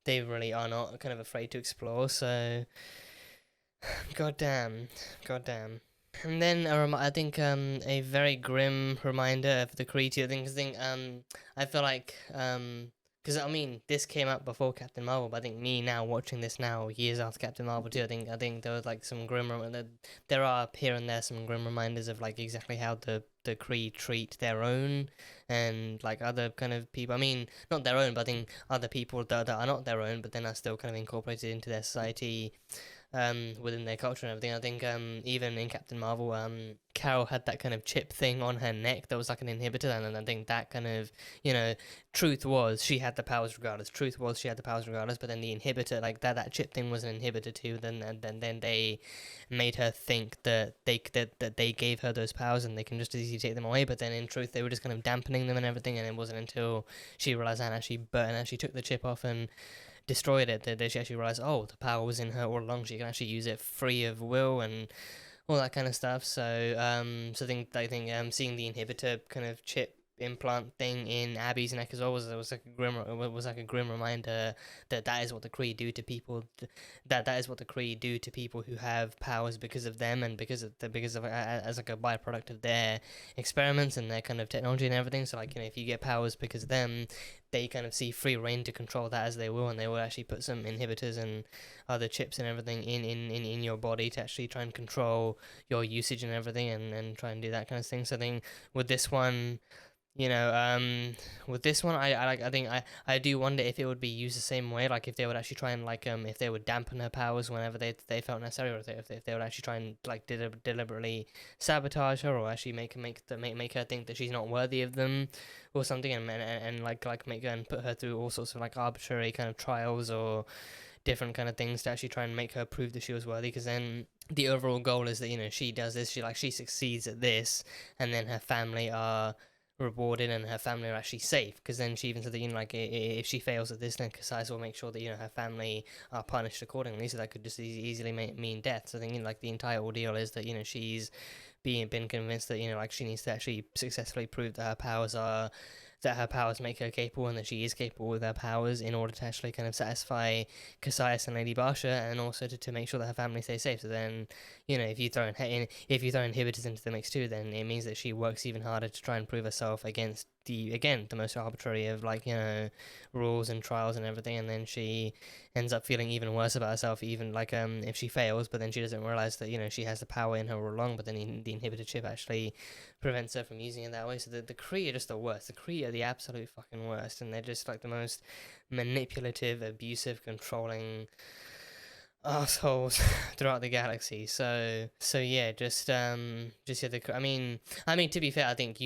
they really are not kind of afraid to explore. So, goddamn. And then I think a very grim reminder of the Kree too. I feel like because I mean this came out before Captain Marvel, but I think me now watching this now years after Captain Marvel too, I think there was like some there are here and there some grim reminders of like exactly how the Kree treat their own and like other kind of people. I mean, not their own, but I think other people that are not their own, but then are still kind of incorporated into their society. Within their culture and everything. I think even in Captain Marvel, Carol had that kind of chip thing on her neck that was like an inhibitor, and I think that kind of, you know, truth was she had the powers regardless. But then the inhibitor, like that chip thing was an inhibitor too. Then they made her think that they gave her those powers and they can just easily take them away. But then in truth, they were just kind of dampening them and everything. And it wasn't until she realized that and actually took the chip off and destroyed it that she actually realized, oh, the power was in her all along. She can actually use it free of will and all that kind of stuff. So I think seeing the inhibitor kind of chip implant thing in Abby's neck as well was like a grim reminder that is what the Kree do to people. That is what the Kree do to people who have powers because of them and because of as like a byproduct of their experiments and their kind of technology and everything. So like, you know, if you get powers because of them, they kind of see free reign to control that as they will, and they will actually put some inhibitors and other chips and everything in your body to actually try and control your usage and everything and try and do that kind of thing. So I think with this one, you know, I do wonder if it would be used the same way, like if they would actually try and like if they would dampen her powers whenever they felt necessary, or if they would actually try and like deliberately sabotage her, or actually make her think that she's not worthy of them or something, and like make her and put her through all sorts of like arbitrary kind of trials or different kind of things to actually try and make her prove that she was worthy. Because then the overall goal is that, you know, she does this, she succeeds at this, and then her family are rewarded and her family are actually safe, because then she even said that, you know, like if she fails at this, then Casais will make sure that, you know, her family are punished accordingly, so that could just easily mean death. So I think, you know, like the entire ordeal is that, you know, she's been convinced that, you know, like she needs to actually successfully prove that her powers make her capable, and that she is capable with her powers, in order to actually kind of satisfy Cassius and Lady Barsha, and also to make sure that her family stays safe. So then, you know, if you throw inhibitors into the mix too, then it means that she works even harder to try and prove herself against the most arbitrary of, like, you know, rules and trials and everything, and then she ends up feeling even worse about herself, even like if she fails, but then she doesn't realize that, you know, she has the power in her all along, but then the inhibitor chip actually prevents her from using it that way. So the Kree are just the worst. The Kree are the absolute fucking worst, and they're just like the most manipulative, abusive, controlling assholes throughout the galaxy. So yeah, I mean, to be fair, I think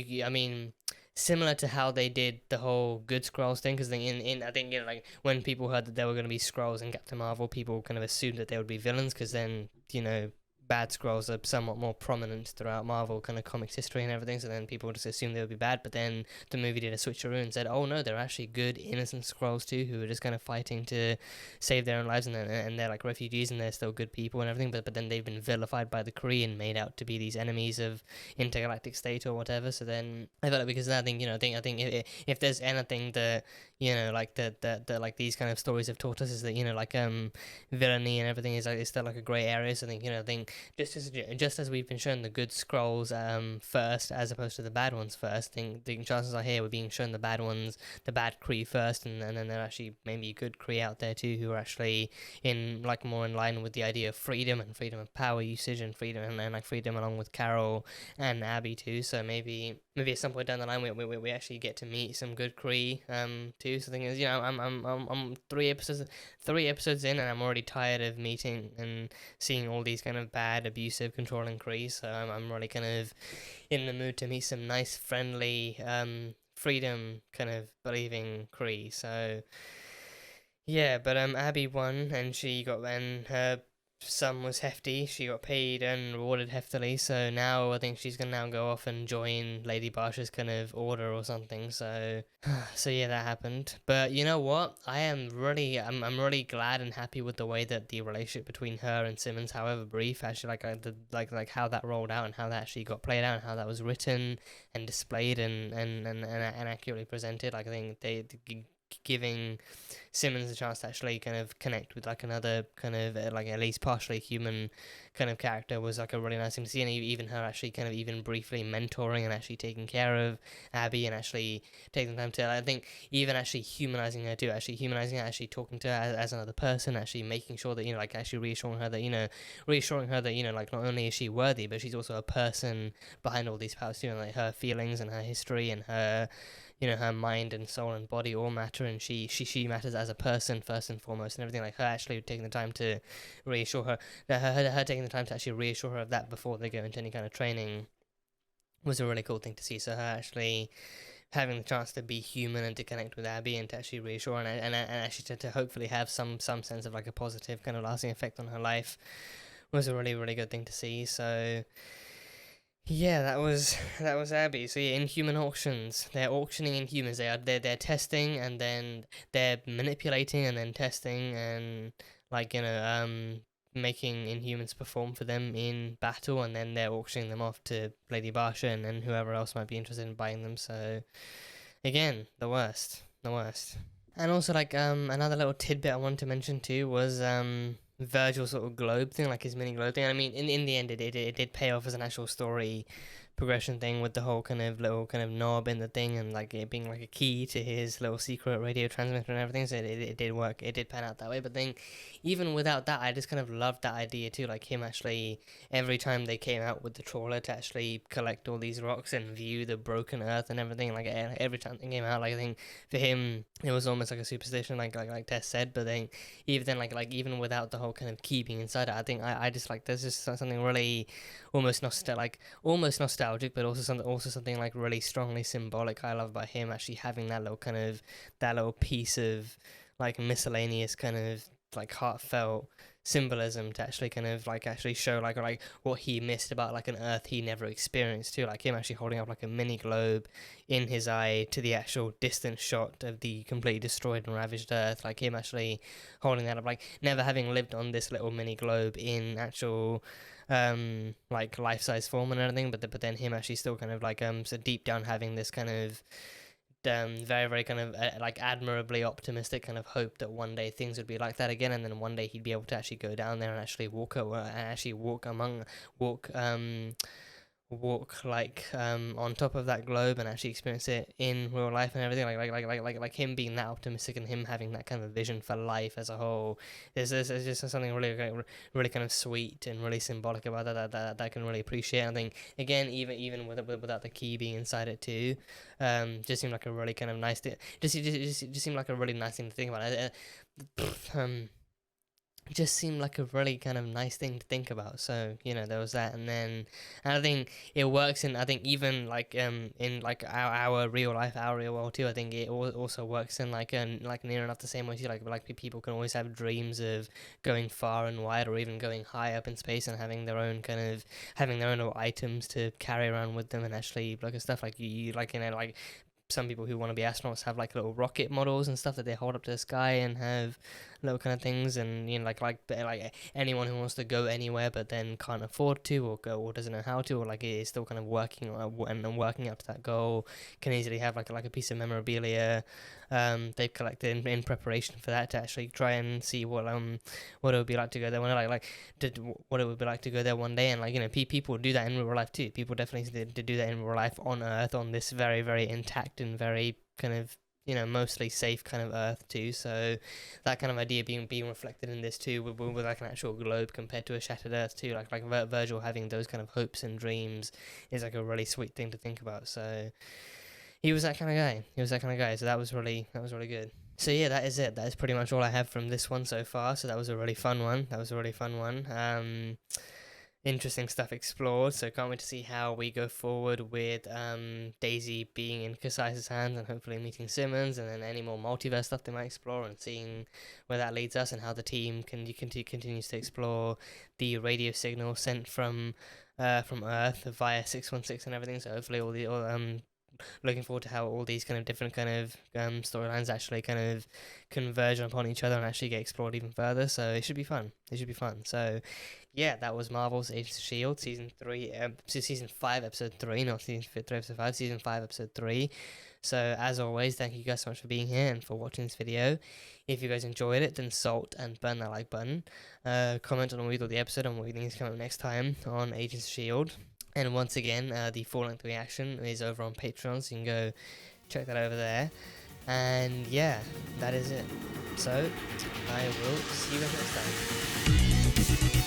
similar to how they did the whole good Skrulls thing, because I think, you know, like when people heard that there were going to be Skrulls in Captain Marvel, people kind of assumed that they would be villains, because then, you know, bad Skrulls are somewhat more prominent throughout Marvel kind of comics history and everything, so then people just assumed they would be bad. But then the movie did a switcheroo and said, oh no, they're actually good, innocent Skrulls too, who are just kind of fighting to save their own lives, and they're like refugees, and they're still good people and everything, but then they've been vilified by the Kree and made out to be these enemies of intergalactic state or whatever. So then I felt like, because of that, I think if there's anything that, you know, like that like these kind of stories have taught us, is that, you know, like villainy and everything is still like a grey area. So I think, you know, I think just as we've been shown the good Skrulls first, as opposed to the bad ones first, I think the chances are here we're being shown the bad ones, the bad Kree first, and then there are actually maybe good Kree out there too, who are actually more in line with the idea of freedom of power usage, and freedom and like freedom along with Carol and Abby too. So maybe at some point down the line we actually get to meet some good Kree too. So the thing is, you know, I'm 3 episodes in, and I'm already tired of meeting and seeing all these kind of bad, abusive, controlling Kree. So I'm really kind of in the mood to meet some nice, friendly, freedom kind of believing Kree. So yeah, but Abby won, and her sum was hefty. She got paid and rewarded heftily, so now I think she's gonna now go off and join Lady Barsha's kind of order or something. So yeah, that happened. But you know what? I'm really glad and happy with the way that the relationship between her and Simmons, however brief, actually like how that rolled out, and how that actually got played out, and how that was written and displayed and accurately presented. Like, I think they giving Simmons a chance to actually kind of connect with like another kind of like at least partially human kind of character was like a really nice thing to see. And even her actually kind of even briefly mentoring and actually taking care of Abby, and actually taking time to, I think, even actually humanizing her too, actually humanizing her, actually talking to her as another person, actually making sure that, you know, like actually reassuring her that, you know, like not only is she worthy, but she's also a person behind all these powers too, and like her feelings and her history and her, you know, her mind and soul and body all matter, and she matters as a person first and foremost, and everything. Like her actually taking the time to reassure her, her taking the time to actually reassure her of that before they go into any kind of training was a really cool thing to see. So her actually having the chance to be human and to connect with Abby and to actually reassure and actually to hopefully have some sense of like a positive kind of lasting effect on her life was a really, really good thing to see. So yeah, that was Abby. So yeah, Inhuman auctions. They're auctioning Inhumans. They're testing, and then they're manipulating, and then testing, and like, you know, making Inhumans perform for them in battle, and then they're auctioning them off to Lady Barsha and whoever else might be interested in buying them. So again, the worst. And also, like, another little tidbit I wanted to mention too was Virgil's sort of globe thing, like his mini globe thing. I mean, in the end, it did pay off as an actual story progression thing, with the whole kind of little kind of knob in the thing, and like it being like a key to his little secret radio transmitter and everything. So it did work. It did pan out that way. But then, even without that, I just kind of loved that idea too. Like him actually, every time they came out with the trawler to actually collect all these rocks and view the broken Earth and everything. Like every time they came out, like I think for him it was almost like a superstition, like Tess said. But then even even without the whole kind of key being inside it, I think I just like there's just something really almost nostalgic, but also something like really strongly symbolic I love about him actually having that little piece of like miscellaneous kind of like heartfelt symbolism to actually kind of like actually show like what he missed about like an Earth he never experienced too, like him actually holding up like a mini globe in his eye to the actual distant shot of the completely destroyed and ravaged Earth, like him actually holding that up, like never having lived on this little mini globe in actual like life-size form and everything, but then him actually still kind of like so deep down having this kind of very, very kind of like admirably optimistic kind of hope that one day things would be like that again, and then one day he'd be able to actually go down there and actually walk like on top of that globe and actually experience it in real life and everything, like him being that optimistic and him having that kind of vision for life as a whole. There's just something really kind of sweet and really symbolic about that I can really appreciate. I think again, even without the key being inside it too, just seemed like a really kind of nice thing. Just seemed like a really nice thing to think about. It just seemed like a really kind of nice thing to think about. So, you know, there was that, and I think it works in, I think even like in like our real life, our real world too. I think it also works in like near enough the same way too. Like people can always have dreams of going far and wide, or even going high up in space and having their own little items to carry around with them and actually like stuff like you like, you know, like some people who want to be astronauts have like little rocket models and stuff that they hold up to the sky and have little kind of things, and you know, like anyone who wants to go anywhere but then can't afford to or go or doesn't know how to, or like is still kind of working up to that goal, can easily have like a piece of memorabilia they've collected in preparation for that, to actually try and see what it would be like to go there what it would be like to go there one day. And like, you know, people do that in real life too. People definitely do that in real life on Earth, on this very, very intact and very kind of, you know, mostly safe kind of Earth too. So that kind of idea being reflected in this too, with like an actual globe compared to a shattered Earth too, like Virgil having those kind of hopes and dreams is like a really sweet thing to think about. So he was that kind of guy. So that was really good. So yeah, that is it. That is pretty much all I have from this one so far. So that was a really fun one. Interesting stuff explored, so can't wait to see how we go forward with Daisy being in Cassis' hands and hopefully meeting Simmons, and then any more multiverse stuff they might explore, and seeing where that leads us, and how the team continues to explore the radio signal sent from Earth via 616 and everything. So hopefully looking forward to how all these kind of different kind of storylines actually kind of converge upon each other and actually get explored even further. So it should be fun. So yeah, that was Marvel's Agents of S.H.I.E.L.D. season 5 episode 3, not season 3 episode 5, season 5 episode 3. So as always, thank you guys so much for being here and for watching this video. If you guys enjoyed it, then salt and burn that like button. Comment on what you thought of the episode and what you think is coming up next time on Agents of S.H.I.E.L.D. And once again, the full-length reaction is over on Patreon, so you can go check that over there. And yeah, that is it. So I will see you guys next time.